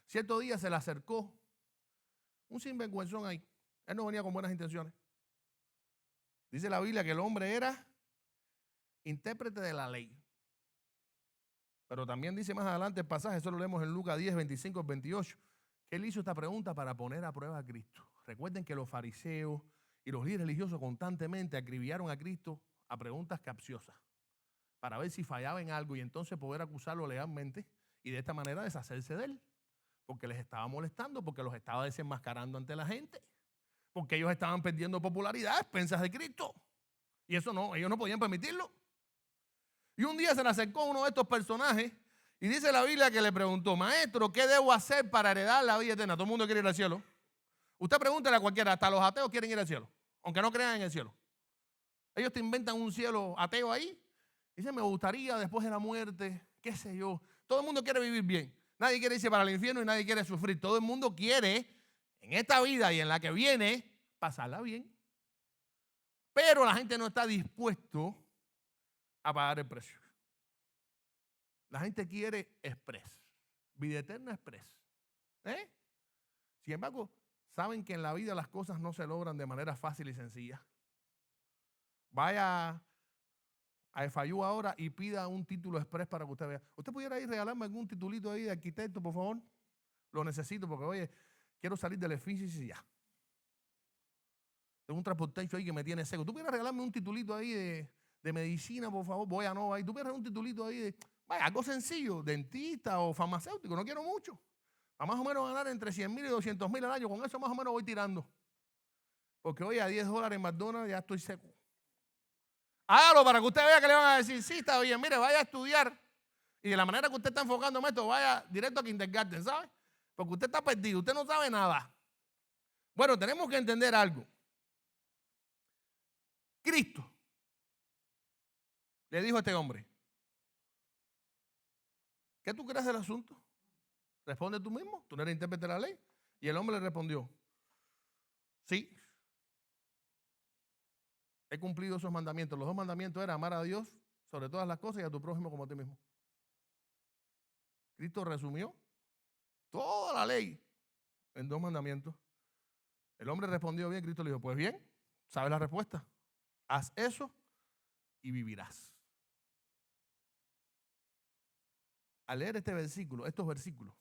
Cierto día se le acercó un sinvergüenzón ahí. Él no venía con buenas intenciones. Dice la Biblia que el hombre era intérprete de la ley. Pero también dice más adelante el pasaje, eso lo leemos en Lucas 10, 25 al 28, que él hizo esta pregunta para poner a prueba a Cristo. Recuerden que los fariseos y los líderes religiosos constantemente acribillaron a Cristo a preguntas capciosas para ver si fallaba en algo y entonces poder acusarlo legalmente y de esta manera deshacerse de él. Porque les estaba molestando, porque los estaba desenmascarando ante la gente, porque ellos estaban perdiendo popularidad a expensas de Cristo. Y eso no, ellos no podían permitirlo. Y un día se le acercó uno de estos personajes y dice la Biblia que le preguntó: maestro, ¿qué debo hacer para heredar la vida eterna? Todo el mundo quiere ir al cielo. Usted pregúntele a cualquiera, hasta los ateos quieren ir al cielo, aunque no crean en el cielo. Ellos te inventan un cielo ateo ahí. Dicen, me gustaría después de la muerte, qué sé yo. Todo el mundo quiere vivir bien. Nadie quiere irse para el infierno y nadie quiere sufrir. Todo el mundo quiere, en esta vida y en la que viene, pasarla bien. Pero la gente no está dispuesto a pagar el precio. La gente quiere express, vida eterna express. Sin embargo, saben que en la vida las cosas no se logran de manera fácil y sencilla. Vaya a FIU ahora y pida un título express para que usted vea. ¿Usted pudiera ir regalarme algún titulito ahí de arquitecto, por favor? Lo necesito porque, oye, quiero salir del EFISIS y ya. Tengo un transportation ahí que me tiene seco. ¿Tú pudieras regalarme un titulito ahí de medicina, por favor? Voy a Nova ahí. ¿Tú pudieras un titulito ahí de, vaya, algo sencillo, dentista o farmacéutico? No quiero mucho. A más o menos ganar entre 100,000 y 200,000 al año. Con eso más o menos voy tirando. Porque hoy a $10 en McDonald's ya estoy seco. Hágalo para que usted vea que le van a decir, sí, está bien, mire, vaya a estudiar. Y de la manera que usted está enfocando en esto, vaya directo a kindergarten, ¿sabe? Porque usted está perdido, usted no sabe nada. Bueno, tenemos que entender algo. Cristo le dijo a este hombre, ¿qué tú crees del asunto? Responde tú mismo, tú no eres intérprete de la ley. Y el hombre le respondió, sí, he cumplido esos mandamientos. Los 2 mandamientos eran amar a Dios sobre todas las cosas y a tu prójimo como a ti mismo. Cristo resumió toda la ley en 2 mandamientos. El hombre respondió bien, Cristo le dijo, pues bien, ¿sabes la respuesta? Haz eso y vivirás. Al leer este versículo, estos versículos,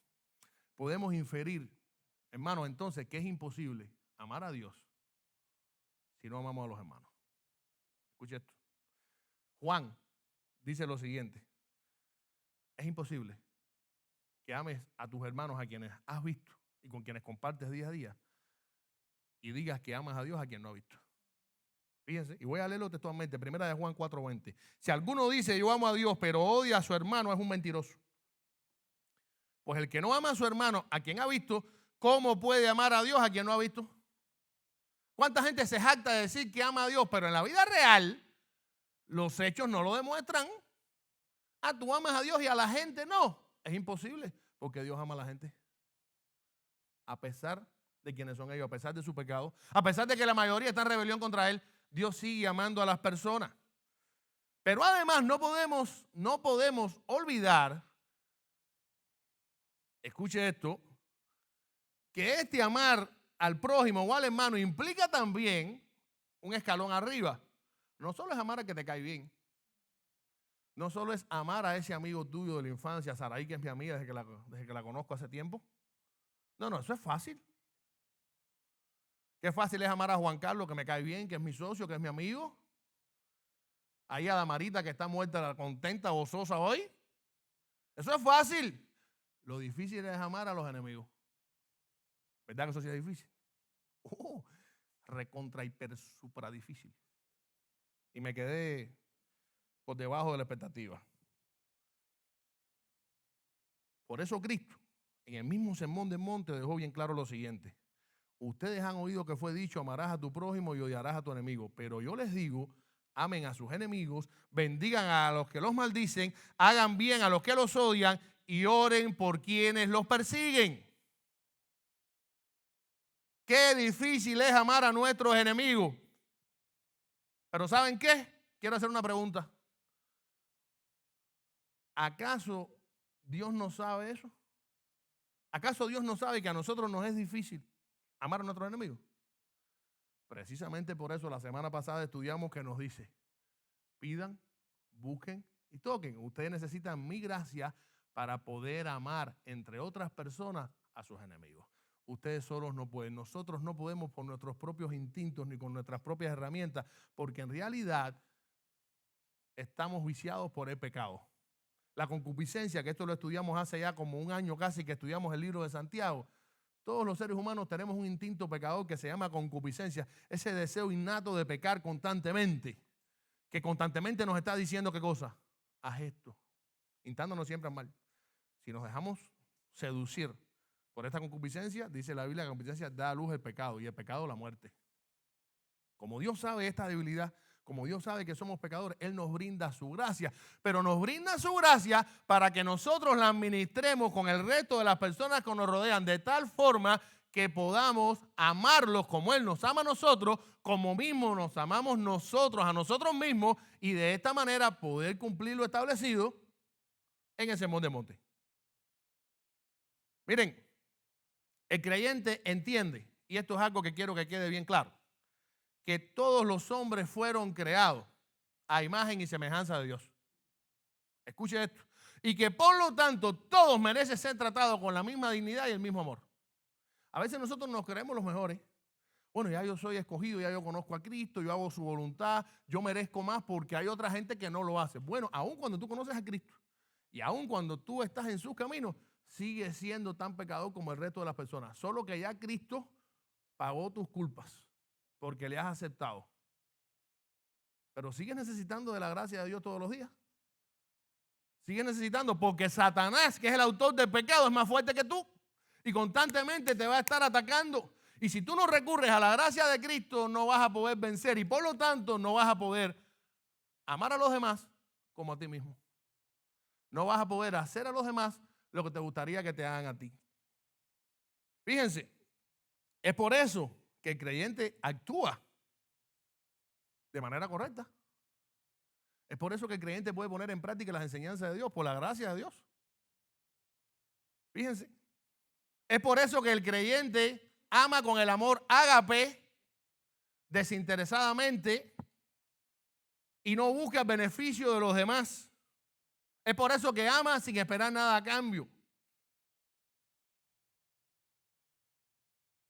podemos inferir, hermanos, entonces que es imposible amar a Dios si no amamos a los hermanos. Escuche esto. Juan dice lo siguiente: es imposible que ames a tus hermanos a quienes has visto y con quienes compartes día a día y digas que amas a Dios a quien no has visto. Fíjense, y voy a leerlo textualmente, 1 Juan 4:20. Si alguno dice yo amo a Dios pero odia a su hermano, es un mentiroso. Pues el que no ama a su hermano a quien ha visto, ¿cómo puede amar a Dios a quien no ha visto? ¿Cuánta gente se jacta de decir que ama a Dios, pero en la vida real los hechos no lo demuestran? Ah, tú amas a Dios y a la gente no. Es imposible, porque Dios ama a la gente. A pesar de quienes son ellos, a pesar de su pecado, a pesar de que la mayoría está en rebelión contra Él, Dios sigue amando a las personas. Pero además no podemos olvidar, escuche esto, que este amar al prójimo o al hermano implica también un escalón arriba. No solo es amar al que te cae bien. No solo es amar a ese amigo tuyo de la infancia, Saraí, que es mi amiga desde que la conozco hace tiempo. No, eso es fácil. Qué fácil es amar a Juan Carlos, que me cae bien, que es mi socio, que es mi amigo. Ahí a Damarita, que está muerta, contenta, gozosa hoy. Eso es fácil. Lo difícil es amar a los enemigos. ¿Verdad que eso sí es difícil? Recontra hiper supra difícil. Y me quedé por debajo de la expectativa. Por eso Cristo, en el mismo sermón del monte, dejó bien claro lo siguiente: ustedes han oído que fue dicho, amarás a tu prójimo y odiarás a tu enemigo. Pero yo les digo, amen a sus enemigos, bendigan a los que los maldicen, hagan bien a los que los odian y oren por quienes los persiguen. Qué difícil es amar a nuestros enemigos. Pero ¿saben qué? Quiero hacer una pregunta. ¿Acaso Dios no sabe eso? ¿Acaso Dios no sabe que a nosotros nos es difícil amar a nuestros enemigos? Precisamente por eso la semana pasada estudiamos que nos dice: pidan, busquen y toquen. Ustedes necesitan mi gracia para poder amar, entre otras personas, a sus enemigos. Ustedes solos no pueden. Nosotros no podemos por nuestros propios instintos ni con nuestras propias herramientas, porque en realidad estamos viciados por el pecado. La concupiscencia, que esto lo estudiamos hace ya como un año casi que estudiamos el libro de Santiago. Todos los seres humanos tenemos un instinto pecador que se llama concupiscencia, ese deseo innato de pecar constantemente, que constantemente nos está diciendo qué cosa, haz esto, instándonos siempre al mal. Si nos dejamos seducir por esta concupiscencia, dice la Biblia, la concupiscencia da a luz el pecado y el pecado la muerte. Como Dios sabe esta debilidad, como Dios sabe que somos pecadores, Él nos brinda su gracia, pero nos brinda su gracia para que nosotros la administremos con el resto de las personas que nos rodean de tal forma que podamos amarlos como Él nos ama a nosotros, como mismo nos amamos nosotros a nosotros mismos, y de esta manera poder cumplir lo establecido en el Sermón del Monte. Miren, el creyente entiende, y esto es algo que quiero que quede bien claro, que todos los hombres fueron creados a imagen y semejanza de Dios. Escuche esto. Y que por lo tanto todos merecen ser tratados con la misma dignidad y el mismo amor. A veces nosotros nos creemos los mejores. Bueno, ya yo soy escogido, ya yo conozco a Cristo, yo hago su voluntad, yo merezco más porque hay otra gente que no lo hace. Bueno, aun cuando tú conoces a Cristo y aun cuando tú estás en sus caminos, sigues siendo tan pecador como el resto de las personas. Solo que ya Cristo pagó tus culpas porque le has aceptado. Pero sigues necesitando de la gracia de Dios todos los días. Sigues necesitando porque Satanás, que es el autor del pecado, es más fuerte que tú y constantemente te va a estar atacando. Y si tú no recurres a la gracia de Cristo, no vas a poder vencer y por lo tanto no vas a poder amar a los demás como a ti mismo. No vas a poder hacer a los demás lo que te gustaría que te hagan a ti. Fíjense, es por eso que el creyente actúa de manera correcta. Es por eso que el creyente puede poner en práctica las enseñanzas de Dios, por la gracia de Dios. Fíjense. Es por eso que el creyente ama con el amor ágape, desinteresadamente, y no busca el beneficio de los demás. Es por eso que ama sin esperar nada a cambio.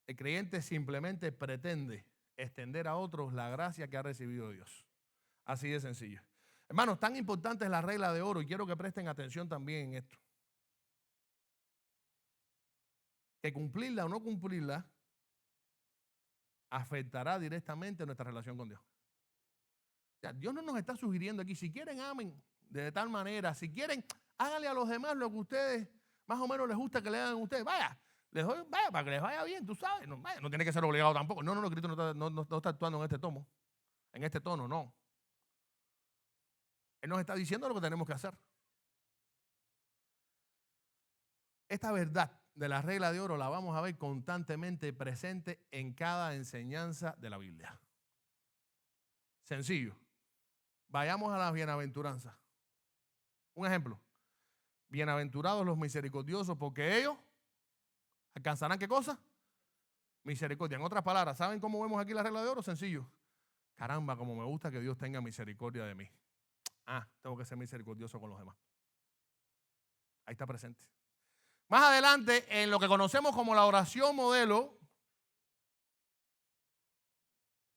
El creyente simplemente pretende extender a otros la gracia que ha recibido de Dios. Así de sencillo. Hermanos, tan importante es la regla de oro y quiero que presten atención también en esto. Que cumplirla o no cumplirla afectará directamente nuestra relación con Dios. O sea, Dios no nos está sugiriendo aquí, si quieren amen de tal manera, si quieren háganle a los demás lo que a ustedes más o menos les gusta que le hagan a ustedes. Vaya, les doy, vaya, para que les vaya bien, tú sabes. No, vaya, no tiene que ser obligado tampoco. No, Cristo no está actuando en este tono. En este tono, no. Él nos está diciendo lo que tenemos que hacer. Esta verdad de la regla de oro la vamos a ver constantemente presente en cada enseñanza de la Biblia. Sencillo. Vayamos a las bienaventuranzas. Un ejemplo. Bienaventurados los misericordiosos, porque ellos alcanzarán ¿qué cosa? Misericordia. En otras palabras, ¿saben cómo vemos aquí la regla de oro? Sencillo. Caramba, como me gusta que Dios tenga misericordia de mí. Tengo que ser misericordioso con los demás. Ahí está presente. Más adelante, en lo que conocemos como la oración modelo,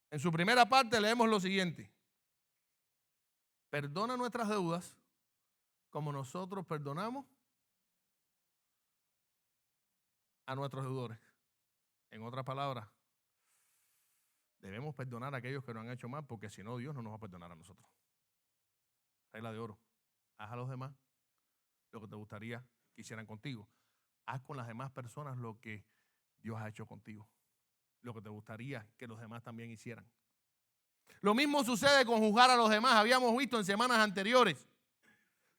en su primera parte leemos lo siguiente. Perdona nuestras deudas como nosotros perdonamos a nuestros deudores. En otras palabras, debemos perdonar a aquellos que nos han hecho mal porque si no, Dios no nos va a perdonar a nosotros. Regla de oro. Haz a los demás lo que te gustaría que hicieran contigo. Haz con las demás personas lo que Dios ha hecho contigo. Lo que te gustaría que los demás también hicieran. Lo mismo sucede con juzgar a los demás. Habíamos visto en semanas anteriores.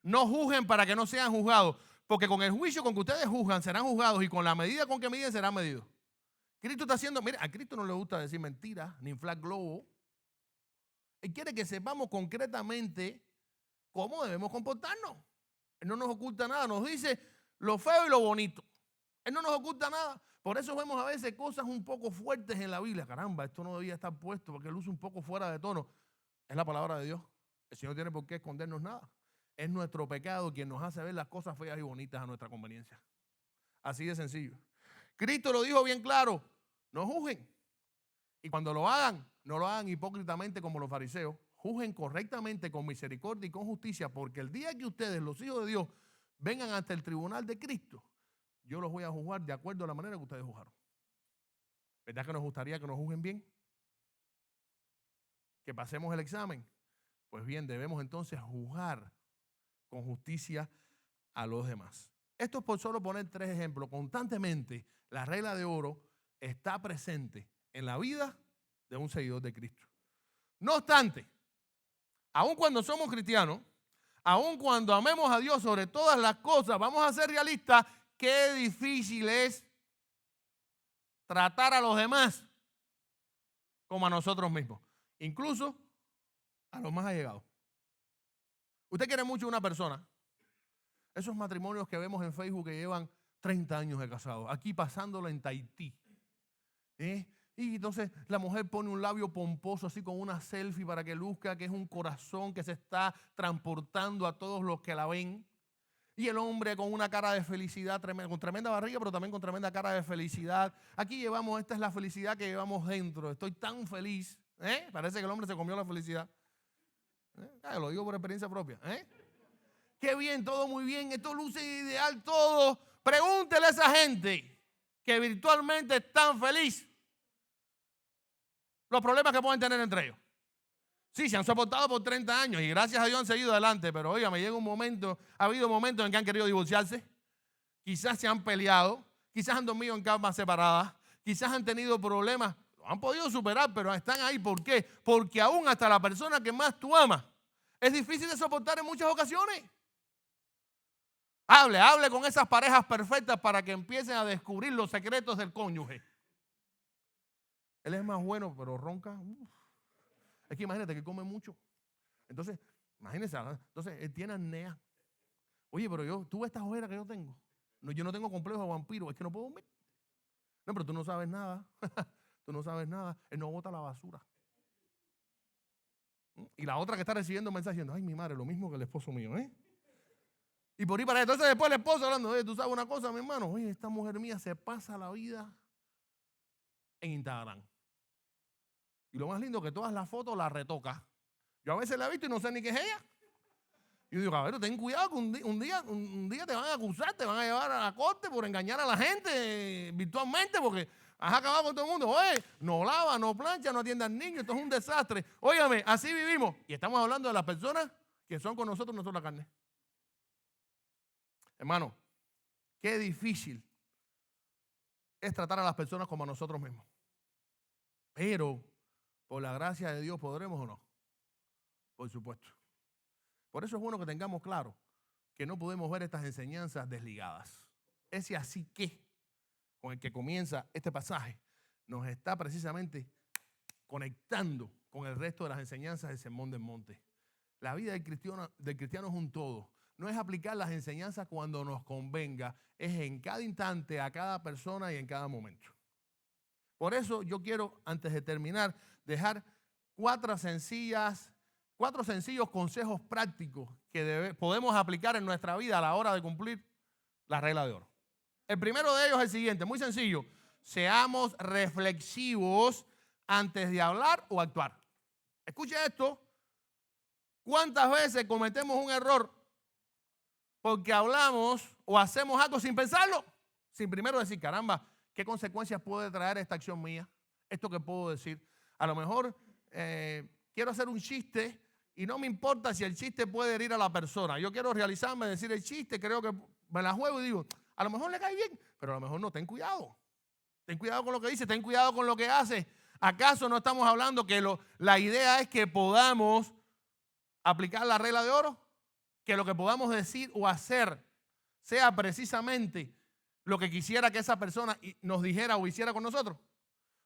No juzguen para que no sean juzgados. Porque con el juicio con que ustedes juzgan serán juzgados y con la medida con que miden serán medidos. Cristo está haciendo, mira, a Cristo no le gusta decir mentiras ni inflar globos. Él quiere que sepamos concretamente cómo debemos comportarnos. Él no nos oculta nada, nos dice lo feo y lo bonito. Él no nos oculta nada. Por eso vemos a veces cosas un poco fuertes en la Biblia. Caramba, esto no debía estar puesto porque él usa un poco fuera de tono. Es la palabra de Dios. El Señor no tiene por qué escondernos nada. Es nuestro pecado quien nos hace ver las cosas feas y bonitas a nuestra conveniencia. Así de sencillo. Cristo lo dijo bien claro, no juzguen. Y cuando lo hagan, no lo hagan hipócritamente como los fariseos. Juzguen correctamente, con misericordia y con justicia, porque el día que ustedes, los hijos de Dios, vengan ante el tribunal de Cristo, yo los voy a juzgar de acuerdo a la manera que ustedes juzgaron. ¿Verdad que nos gustaría que nos juzguen bien? Que pasemos el examen. Pues bien, debemos entonces juzgar con justicia a los demás. Esto es por solo poner 3 ejemplos. Constantemente, la regla de oro está presente en la vida de un seguidor de Cristo. No obstante, aun cuando somos cristianos, aun cuando amemos a Dios sobre todas las cosas, vamos a ser realistas, qué difícil es tratar a los demás como a nosotros mismos, incluso a los más allegados. Usted quiere mucho a una persona, esos matrimonios que vemos en Facebook que llevan 30 años de casados, aquí pasándolo en Tahití. Y entonces la mujer pone un labio pomposo así con una selfie para que luzca que es un corazón que se está transportando a todos los que la ven. Y el hombre con una cara de felicidad, con tremenda barriga, pero también con tremenda cara de felicidad. Aquí llevamos, esta es la felicidad que llevamos dentro. Estoy tan feliz. Parece que el hombre se comió la felicidad. Lo digo por experiencia propia. Qué bien, todo muy bien, esto luce ideal, todo. Pregúntele a esa gente que virtualmente están felices los problemas que pueden tener entre ellos. Sí, se han soportado por 30 años y gracias a Dios han seguido adelante, pero oiga, me llega un momento, ha habido momentos en que han querido divorciarse, quizás se han peleado, quizás han dormido en camas separadas, quizás han tenido problemas, lo han podido superar, pero están ahí. ¿Por qué? Porque aún hasta la persona que más tú amas es difícil de soportar en muchas ocasiones. Hable con esas parejas perfectas para que empiecen a descubrir los secretos del cónyuge. Él es más bueno, pero ronca. Es que imagínate que come mucho. Entonces, imagínense, entonces él tiene apnea. Oye, pero tú ves esta ojera que yo tengo. No, yo no tengo complejo de vampiro, es que no puedo dormir. No, pero tú no sabes nada. Tú no sabes nada. Él no bota la basura. Y la otra que está recibiendo mensajes diciendo, ay, mi madre, lo mismo que el esposo mío, Y por ahí para allá. Entonces después el esposo hablando, oye, tú sabes una cosa, mi hermano, oye, esta mujer mía se pasa la vida en Instagram. Y lo más lindo que todas las fotos las retoca. Yo a veces la he visto y no sé ni qué es ella. Yo digo, cabrón, ten cuidado que un día te van a acusar, te van a llevar a la corte por engañar a la gente virtualmente, porque has acabado con todo el mundo. Oye, no lava, no plancha, no atiende al niño, esto es un desastre. Óigame, así vivimos. Y estamos hablando de las personas que son con nosotros la carne. Hermano, qué difícil es tratar a las personas como a nosotros mismos. Pero, por la gracia de Dios, ¿podremos o no? Por supuesto. Por eso es bueno que tengamos claro que no podemos ver estas enseñanzas desligadas. Ese así que, con el que comienza este pasaje, nos está precisamente conectando con el resto de las enseñanzas del Sermón del Monte. La vida del cristiano es un todo. No es aplicar las enseñanzas cuando nos convenga, es en cada instante, a cada persona y en cada momento. Por eso yo quiero, antes de terminar, dejar 4 sencillos consejos prácticos que podemos aplicar en nuestra vida a la hora de cumplir la regla de oro. El primero de ellos es el siguiente, muy sencillo. Seamos reflexivos antes de hablar o actuar. Escuche esto. ¿Cuántas veces cometemos un error porque hablamos o hacemos algo sin pensarlo? Sin primero decir, caramba, ¿qué consecuencias puede traer esta acción mía? Esto que puedo decir. A lo mejor quiero hacer un chiste y no me importa si el chiste puede herir a la persona. Yo quiero realizarme, decir el chiste, creo que me la juego y digo, a lo mejor le cae bien, pero a lo mejor no. Ten cuidado. Ten cuidado con lo que dice, ten cuidado con lo que hace. ¿Acaso no estamos hablando que la idea es que podamos aplicar la regla de oro? Que lo que podamos decir o hacer sea precisamente lo que quisiera que esa persona nos dijera o hiciera con nosotros.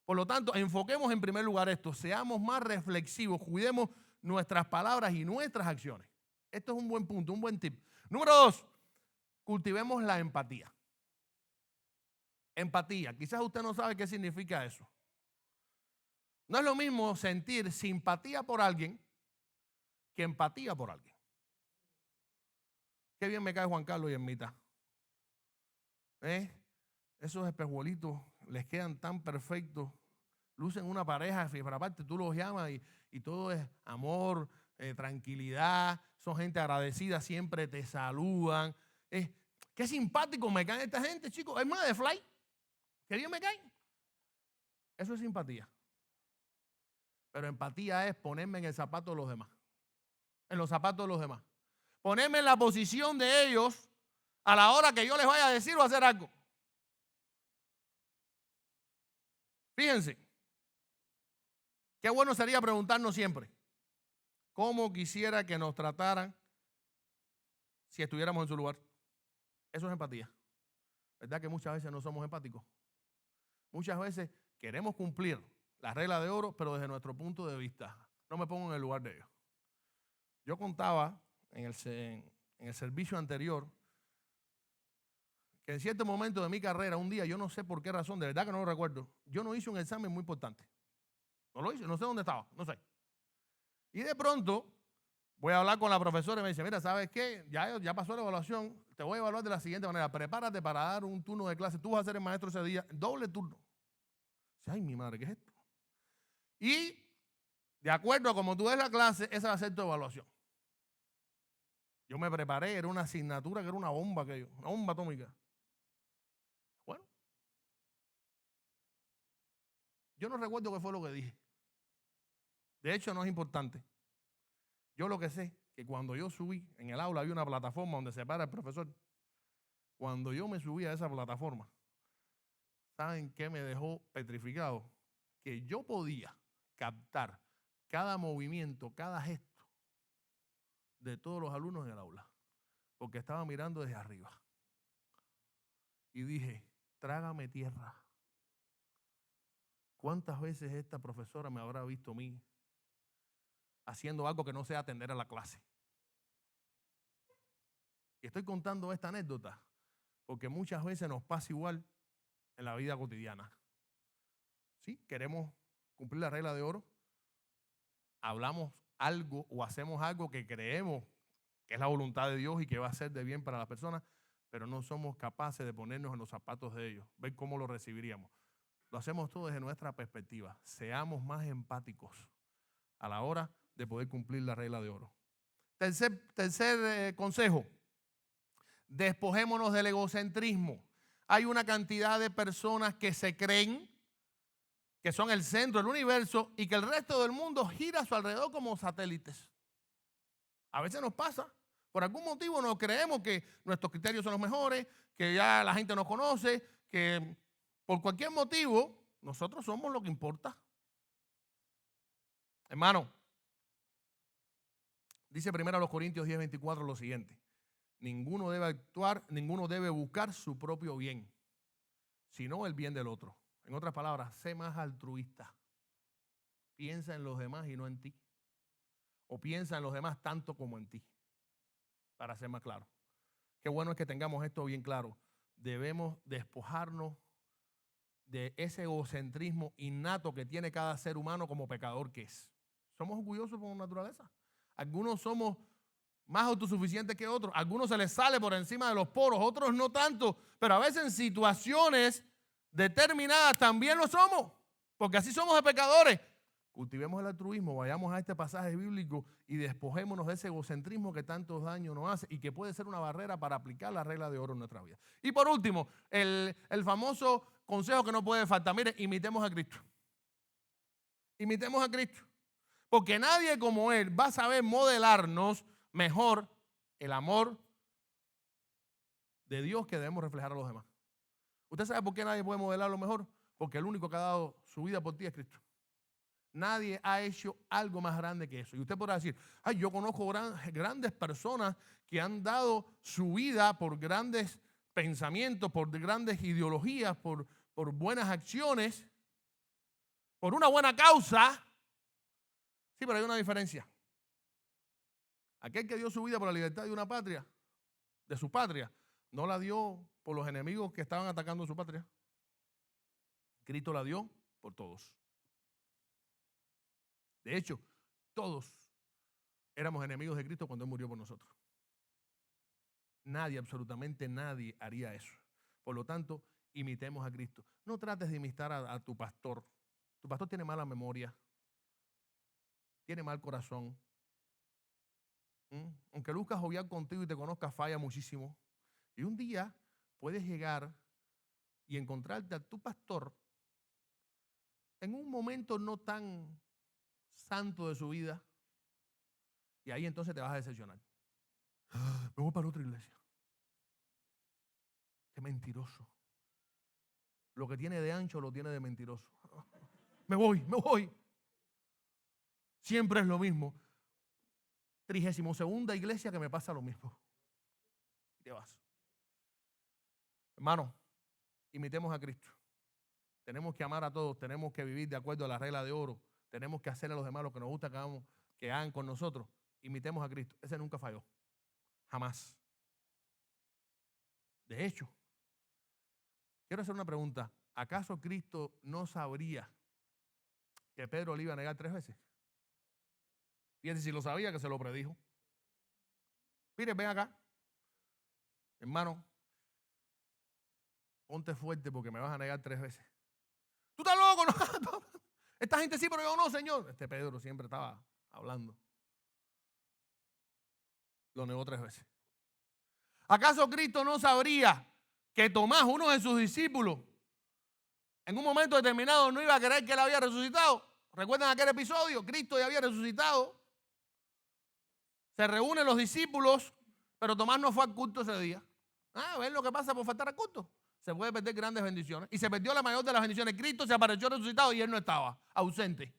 Por lo tanto, enfoquemos en primer lugar esto, seamos más reflexivos, cuidemos nuestras palabras y nuestras acciones. Esto es un buen punto, un buen tip. Número 2, cultivemos la empatía. Empatía, quizás usted no sabe qué significa eso. No es lo mismo sentir simpatía por alguien que empatía por alguien. Qué bien me cae Juan Carlos y Ermita. esos espejuelitos les quedan tan perfectos, lucen una pareja, pero aparte tú los llamas y todo es amor, tranquilidad, son gente agradecida, siempre te saludan. Qué simpático me caen esta gente, chicos. Es más de fly, que bien me caen. Eso es simpatía. Pero empatía es ponerme en el zapato de los demás, en los zapatos de los demás. Ponerme en la posición de ellos a la hora que yo les vaya a decir o hacer algo. Fíjense, qué bueno sería preguntarnos siempre, ¿cómo quisiera que nos trataran si estuviéramos en su lugar? Eso es empatía. ¿Verdad que muchas veces no somos empáticos? Muchas veces queremos cumplir la regla de oro, pero desde nuestro punto de vista. No me pongo en el lugar de ellos. Yo contaba en el servicio anterior que en cierto momento de mi carrera, un día, yo no sé por qué razón, de verdad que no lo recuerdo, yo no hice un examen muy importante. No lo hice, no sé dónde estaba, no sé. Y de pronto voy a hablar con la profesora y me dice, mira, ¿sabes qué? Ya pasó la evaluación, te voy a evaluar de la siguiente manera. Prepárate para dar un turno de clase. Tú vas a ser el maestro ese día, doble turno. Dice, ay, mi madre, ¿qué es esto? Y de acuerdo a cómo tú des la clase, esa va a ser tu evaluación. Yo me preparé, era una asignatura que era una bomba atómica. Bueno, yo no recuerdo qué fue lo que dije. De hecho, no es importante. Yo lo que sé, que cuando yo subí, en el aula había una plataforma donde se para el profesor. Cuando yo me subí a esa plataforma, ¿saben qué me dejó petrificado? Que yo podía captar cada movimiento, cada gesto de todos los alumnos en el aula, porque estaba mirando desde arriba. Y dije, trágame tierra. ¿Cuántas veces esta profesora me habrá visto a mí haciendo algo que no sea atender a la clase? Y estoy contando esta anécdota porque muchas veces nos pasa igual en la vida cotidiana. ¿Sí? Queremos cumplir la regla de oro, hablamos algo o hacemos algo que creemos que es la voluntad de Dios y que va a ser de bien para las personas, pero no somos capaces de ponernos en los zapatos de ellos, ver cómo lo recibiríamos. Lo hacemos todo desde nuestra perspectiva. Seamos más empáticos a la hora de poder cumplir la regla de oro. Tercer consejo, despojémonos del egocentrismo. Hay una cantidad de personas que se creen que son el centro del universo y que el resto del mundo gira a su alrededor como satélites. A veces nos pasa. Por algún motivo nos creemos que nuestros criterios son los mejores, que ya la gente nos conoce, que por cualquier motivo nosotros somos lo que importa. Hermano, dice 1 Corintios 10:24 lo siguiente: ninguno debe buscar su propio bien, sino el bien del otro. En otras palabras, sé más altruista. Piensa en los demás y no en ti. O piensa en los demás tanto como en ti. Para ser más claro. Qué bueno es que tengamos esto bien claro. Debemos despojarnos de ese egocentrismo innato que tiene cada ser humano como pecador que es. Somos orgullosos por naturaleza. Algunos somos más autosuficientes que otros. Algunos se les sale por encima de los poros, otros no tanto. Pero a veces en situaciones determinadas también lo somos. Porque así somos de pecadores. Cultivemos el altruismo, vayamos a este pasaje bíblico y despojémonos de ese egocentrismo que tantos daños nos hace y que puede ser una barrera para aplicar la regla de oro en nuestra vida. Y por último, el famoso consejo que no puede faltar. Mire, imitemos a Cristo. Imitemos a Cristo. Porque nadie como Él va a saber modelarnos mejor el amor de Dios que debemos reflejar a los demás. ¿Usted sabe por qué nadie puede modelarlo mejor? Porque el único que ha dado su vida por ti es Cristo. Nadie ha hecho algo más grande que eso. Y usted podrá decir, ay, yo conozco grandes personas que han dado su vida por grandes pensamientos, por grandes ideologías, por buenas acciones, por una buena causa. Sí, pero hay una diferencia. Aquel que dio su vida por la libertad de una patria, de su patria, no la dio por los enemigos que estaban atacando su patria. Cristo la dio por todos. De hecho, todos éramos enemigos de Cristo cuando Él murió por nosotros. Nadie, absolutamente nadie haría eso. Por lo tanto, imitemos a Cristo. No trates de imitar a tu pastor. Tu pastor tiene mala memoria, tiene mal corazón. Aunque luzca jovial contigo y te conozca, falla muchísimo. Y un día puedes llegar y encontrarte a tu pastor en un momento no tan santo de su vida. Y ahí entonces te vas a decepcionar. Me voy para otra iglesia. Qué mentiroso. Lo que tiene de ancho lo tiene de mentiroso. Me voy. Siempre es lo mismo. 32ª iglesia que me pasa lo mismo. Y te vas. Hermano, imitemos a Cristo. Tenemos que amar a todos, tenemos que vivir de acuerdo a la regla de oro, tenemos que hacer a los demás lo que nos gusta que hagan con nosotros. Imitemos a Cristo. Ese nunca falló. Jamás. De hecho, quiero hacer una pregunta. ¿Acaso Cristo no sabría que Pedro le iba a negar 3 veces? Fíjense, si lo sabía, que se lo predijo. Mire, ven acá. Hermano, ponte fuerte porque me vas a negar 3 veces. ¿Tú estás loco? No. Esta gente sí, pero yo no, Señor. Este Pedro siempre estaba hablando. Lo negó 3 veces. ¿Acaso Cristo no sabría que Tomás, uno de sus discípulos, en un momento determinado no iba a creer que él había resucitado? ¿Recuerdan aquel episodio? Cristo ya había resucitado. Se reúnen los discípulos, pero Tomás no fue al culto ese día. ¿Ven lo que pasa por faltar al culto? Se puede perder grandes bendiciones. Y se perdió la mayor de las bendiciones. Cristo se apareció resucitado y él no estaba, ausente.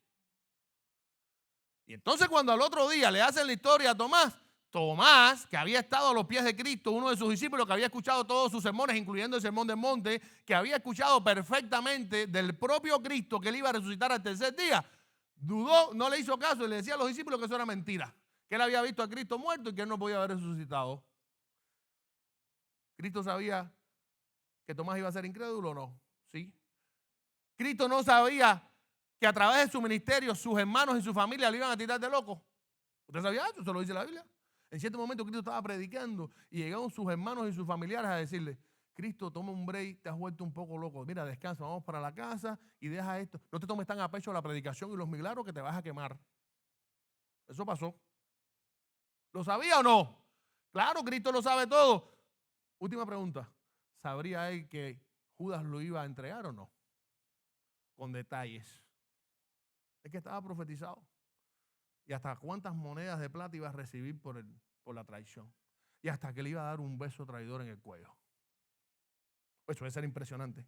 Y entonces cuando al otro día le hacen la historia a Tomás, que había estado a los pies de Cristo, uno de sus discípulos que había escuchado todos sus sermones, incluyendo el sermón del monte, que había escuchado perfectamente del propio Cristo que él iba a resucitar al 3er día, dudó, no le hizo caso y le decía a los discípulos que eso era mentira, que él había visto a Cristo muerto y que él no podía haber resucitado. Cristo sabía que Tomás iba a ser incrédulo o no, ¿sí? Cristo no sabía que a través de su ministerio sus hermanos y su familia le iban a tirar de loco. ¿Usted sabía eso? Se lo dice la Biblia. En cierto momento Cristo estaba predicando y llegaron sus hermanos y sus familiares a decirle: Cristo, toma un break, te has vuelto un poco loco. Mira, descansa, vamos para la casa y deja esto. No te tomes tan a pecho la predicación y los milagros que te vas a quemar. Eso pasó. ¿Lo sabía o no? Claro, Cristo lo sabe todo. Última pregunta. ¿Sabría él que Judas lo iba a entregar o no? Con detalles. Es que estaba profetizado. Y hasta cuántas monedas de plata iba a recibir por la traición. Y hasta que le iba a dar un beso traidor en el cuello. Eso debe ser impresionante.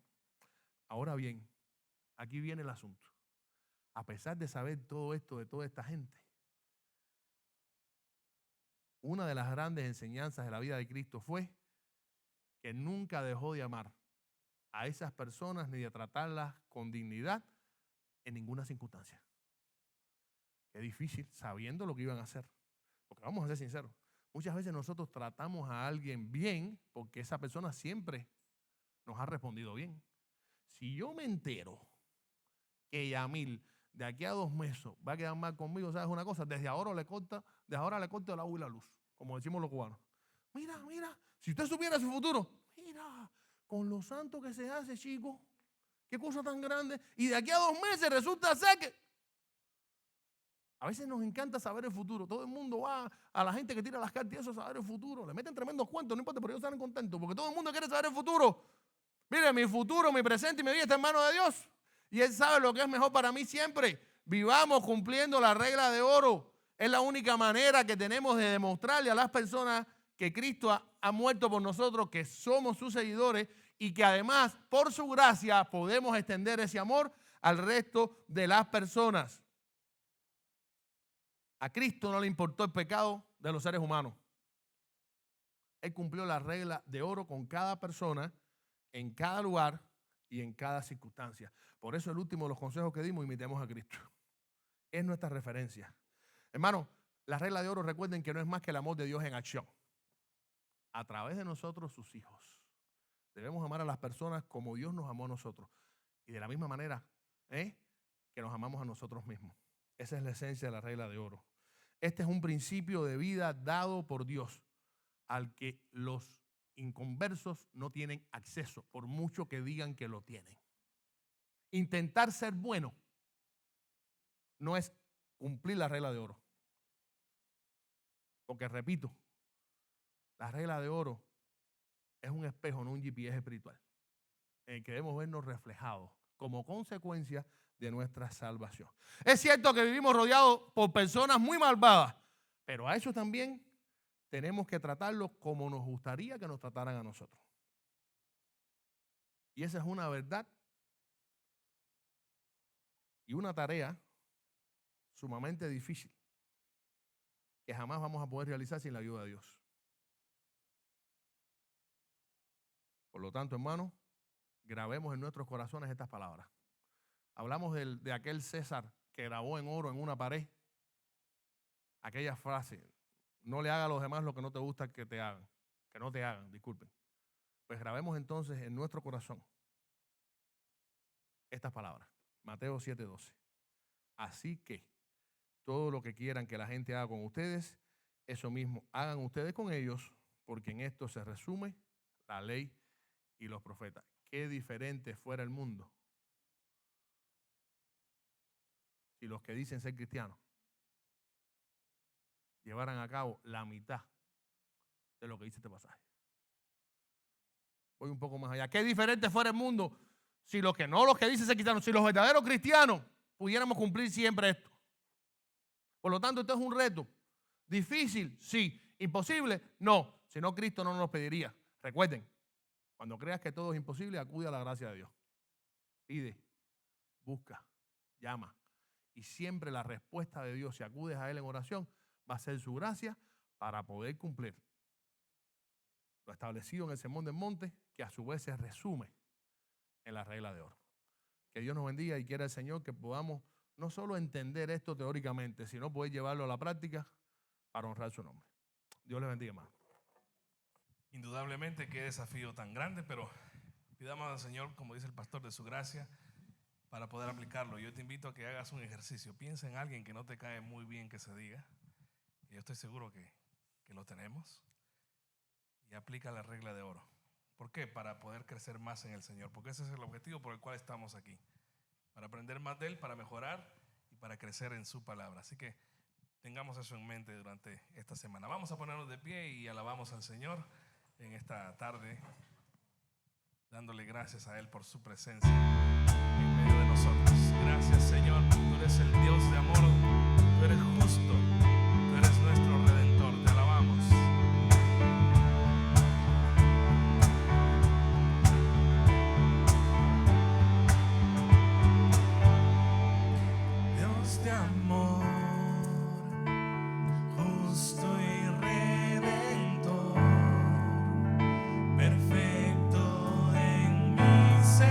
Ahora bien, aquí viene el asunto. A pesar de saber todo esto de toda esta gente, una de las grandes enseñanzas de la vida de Cristo fue que nunca dejó de amar a esas personas ni de tratarlas con dignidad en ninguna circunstancia. Es difícil sabiendo lo que iban a hacer. Porque vamos a ser sinceros, muchas veces nosotros tratamos a alguien bien porque esa persona siempre nos ha respondido bien. Si yo me entero que Yamil de aquí a 2 meses va a quedar mal conmigo, ¿sabes una cosa? Desde ahora le corto el agua y la luz, como decimos los cubanos. Mira, si usted supiera su futuro, mira, con lo santo que se hace, chico, qué cosa tan grande. Y de aquí a 2 meses resulta ser que... A veces nos encanta saber el futuro. Todo el mundo va a la gente que tira las cartas y eso, saber el futuro. Le meten tremendos cuentos, no importa, pero ellos salen contentos porque todo el mundo quiere saber el futuro. Mire, mi futuro, mi presente y mi vida está en manos de Dios. Y Él sabe lo que es mejor para mí siempre. Vivamos cumpliendo la regla de oro. Es la única manera que tenemos de demostrarle a las personas que Cristo ha muerto por nosotros, que somos sus seguidores y que además, por su gracia, podemos extender ese amor al resto de las personas. A Cristo no le importó el pecado de los seres humanos. Él cumplió la regla de oro con cada persona, en cada lugar y en cada circunstancia. Por eso el último de los consejos que dimos, imitemos a Cristo. Es nuestra referencia. Hermano, la regla de oro, recuerden que no es más que el amor de Dios en acción. A través de nosotros, sus hijos. Debemos amar a las personas como Dios nos amó a nosotros. Y de la misma manera que nos amamos a nosotros mismos. Esa es la esencia de la regla de oro. Este es un principio de vida dado por Dios al que los inconversos no tienen acceso, por mucho que digan que lo tienen. Intentar ser bueno no es cumplir la regla de oro. Porque, repito, la regla de oro es un espejo, no un GPS espiritual, en el que debemos vernos reflejados como consecuencia de nuestra salvación. Es cierto que vivimos rodeados por personas muy malvadas, pero a ellos también tenemos que tratarlos como nos gustaría que nos trataran a nosotros. Y esa es una verdad y una tarea sumamente difícil que jamás vamos a poder realizar sin la ayuda de Dios. Por lo tanto, hermanos, grabemos en nuestros corazones estas palabras. Hablamos de aquel César que grabó en oro en una pared aquella frase: no le haga a los demás lo que no te gusta que te hagan, que no te hagan, disculpen. Pues grabemos entonces en nuestro corazón estas palabras. Mateo 7:12. Así que todo lo que quieran que la gente haga con ustedes, eso mismo hagan ustedes con ellos, porque en esto se resume la ley y los profetas. Qué diferente fuera el mundo si los que dicen ser cristianos llevaran a cabo la mitad de lo que dice este pasaje. Voy un poco más allá. Qué diferente fuera el mundo si los que dicen ser cristianos, si los verdaderos cristianos pudiéramos cumplir siempre esto. Por lo tanto, esto es un reto. Difícil, sí. Imposible, no. Si no, Cristo no nos lo pediría. Recuerden, cuando creas que todo es imposible, acude a la gracia de Dios. Pide, busca, llama. Y siempre la respuesta de Dios, si acudes a Él en oración, va a ser su gracia para poder cumplir lo establecido en el Sermón del Monte, que a su vez se resume en la regla de oro. Que Dios nos bendiga y quiera el Señor que podamos no solo entender esto teóricamente, sino poder llevarlo a la práctica para honrar su nombre. Dios les bendiga, hermano. Indudablemente qué desafío tan grande, pero pidamos al Señor, como dice el pastor, de su gracia para poder aplicarlo. Yo te invito a que hagas un ejercicio. Piensa en alguien que no te cae muy bien que se diga. Yo estoy seguro que lo tenemos. Y aplica la regla de oro. ¿Por qué? Para poder crecer más en el Señor. Porque ese es el objetivo por el cual estamos aquí. Para aprender más de Él, para mejorar y para crecer en su palabra. Así que tengamos eso en mente durante esta semana. Vamos a ponernos de pie y alabamos al Señor en esta tarde, dándole gracias a Él por su presencia en medio de nosotros. Gracias, Señor. Tú eres el Dios de amor. Tú eres justo. Tú eres nuestro Redentor. Te alabamos. Dios de amor, justo y redentor, perfecto en misericordia,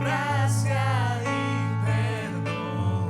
gracia y perdón.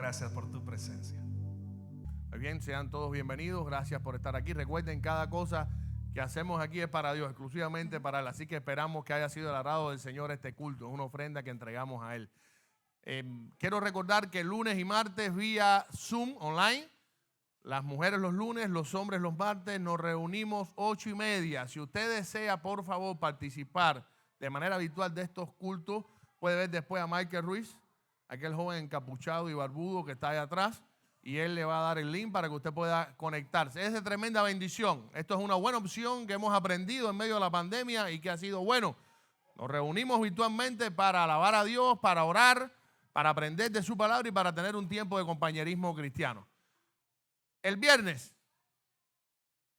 gracias por tu presencia. Muy bien, sean todos bienvenidos. Gracias por estar aquí. Recuerden, cada cosa que hacemos aquí es para Dios, exclusivamente para Él. Así que esperamos que haya sido el agrado del Señor este culto. Es una ofrenda que entregamos a Él. Quiero recordar que lunes y martes vía Zoom online. Las mujeres los lunes, los hombres los martes. Nos reunimos 8:30. Si usted desea, por favor, participar de manera habitual de estos cultos, puede ver después a Michael Ruiz, aquel joven encapuchado y barbudo que está ahí atrás, y él le va a dar el link para que usted pueda conectarse. Es de tremenda bendición. Esto es una buena opción que hemos aprendido en medio de la pandemia y que ha sido bueno. Nos reunimos virtualmente para alabar a Dios, para orar, para aprender de su palabra y para tener un tiempo de compañerismo cristiano. El viernes,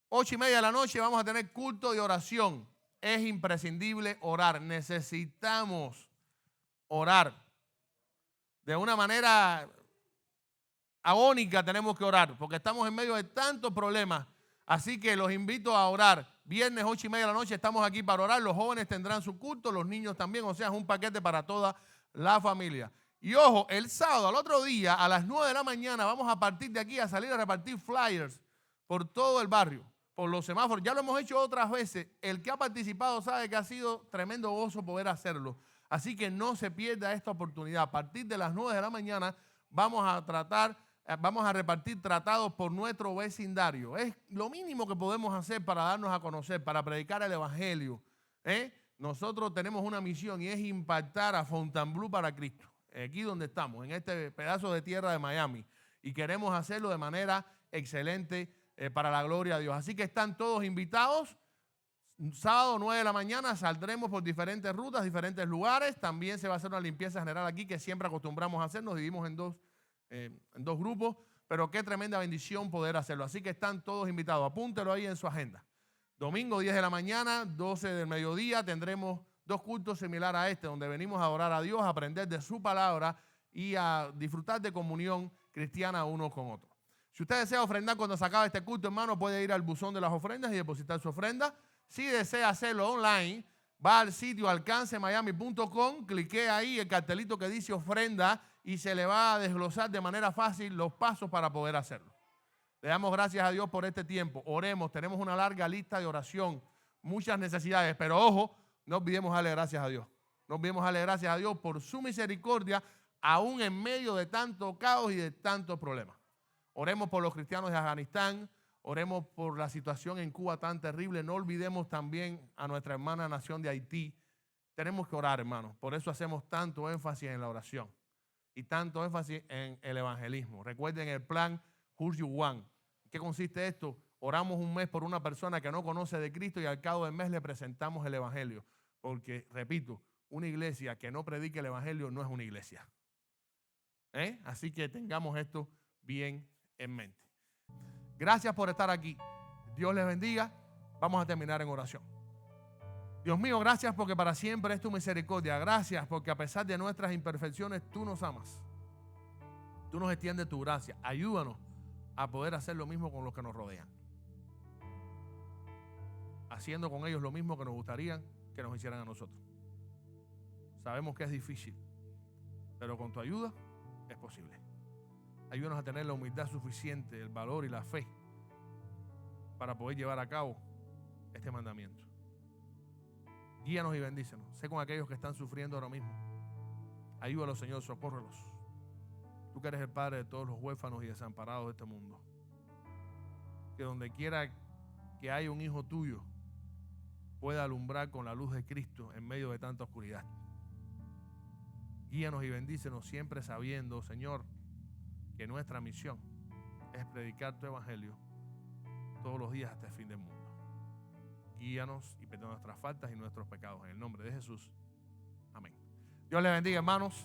8:30 de la noche, vamos a tener culto de oración. Es imprescindible orar. Necesitamos orar. De una manera agónica tenemos que orar, porque estamos en medio de tantos problemas. Así que los invito a orar. Viernes 8:30 de la noche estamos aquí para orar. Los jóvenes tendrán su culto, los niños también. O sea, es un paquete para toda la familia. Y ojo, el sábado, al otro día, a las 9 de la mañana, vamos a partir de aquí a salir a repartir flyers por todo el barrio, por los semáforos. Ya lo hemos hecho otras veces. El que ha participado sabe que ha sido tremendo gozo poder hacerlo. Así que no se pierda esta oportunidad. A partir de las 9 de la mañana vamos a repartir tratados por nuestro vecindario. Es lo mínimo que podemos hacer para darnos a conocer, para predicar el evangelio. Nosotros tenemos una misión y es impactar a Fontainebleau para Cristo. Aquí donde estamos, en este pedazo de tierra de Miami. Y queremos hacerlo de manera excelente para la gloria de Dios. Así que están todos invitados. Sábado 9 de la mañana saldremos por diferentes rutas, diferentes lugares. También se va a hacer una limpieza general aquí que siempre acostumbramos a hacer. Nos dividimos en dos grupos, pero qué tremenda bendición poder hacerlo. Así que están todos invitados. Apúntelo ahí en su agenda. Domingo 10 de la mañana, 12 del mediodía, tendremos 2 cultos similares a este, donde venimos a adorar a Dios, a aprender de su palabra y a disfrutar de comunión cristiana uno con otro. Si usted desea ofrendar cuando se acabe este culto, hermano, puede ir al buzón de las ofrendas y depositar su ofrenda. Si desea hacerlo online, va al sitio alcancemiami.com, clique ahí el cartelito que dice ofrenda y se le va a desglosar de manera fácil los pasos para poder hacerlo. Le damos gracias a Dios por este tiempo. Oremos, tenemos una larga lista de oración, muchas necesidades, pero ojo, no olvidemos darle gracias a Dios. No olvidemos darle gracias a Dios por su misericordia, aún en medio de tanto caos y de tantos problemas. Oremos por los cristianos de Afganistán. Oremos por la situación en Cuba tan terrible. No olvidemos también a nuestra hermana nación de Haití. Tenemos que orar, hermanos. Por eso hacemos tanto énfasis en la oración y tanto énfasis en el evangelismo. Recuerden el plan Who You Want. ¿Qué consiste esto? Oramos un mes por una persona que no conoce de Cristo y al cabo del mes le presentamos el evangelio. Porque, repito, una iglesia que no predique el evangelio no es una iglesia. Así que tengamos esto bien en mente. Gracias por estar aquí. Dios les bendiga. Vamos a terminar en oración. Dios mío, gracias porque para siempre es tu misericordia. Gracias porque a pesar de nuestras imperfecciones, tú nos amas. Tú nos extiendes tu gracia. Ayúdanos a poder hacer lo mismo con los que nos rodean. Haciendo con ellos lo mismo que nos gustaría que nos hicieran a nosotros. Sabemos que es difícil, pero con tu ayuda es posible. Ayúdanos a tener la humildad suficiente, el valor y la fe para poder llevar a cabo este mandamiento. Guíanos y bendícenos. Sé con aquellos que están sufriendo ahora mismo. Ayúdalos, Señor, socórrelos. Tú que eres el Padre de todos los huérfanos y desamparados de este mundo. Que donde quiera que haya un hijo tuyo pueda alumbrar con la luz de Cristo en medio de tanta oscuridad. Guíanos y bendícenos siempre sabiendo, Señor, que nuestra misión es predicar tu evangelio todos los días hasta el fin del mundo. Guíanos y perdona nuestras faltas y nuestros pecados. En el nombre de Jesús. Amén. Dios les bendiga, hermanos.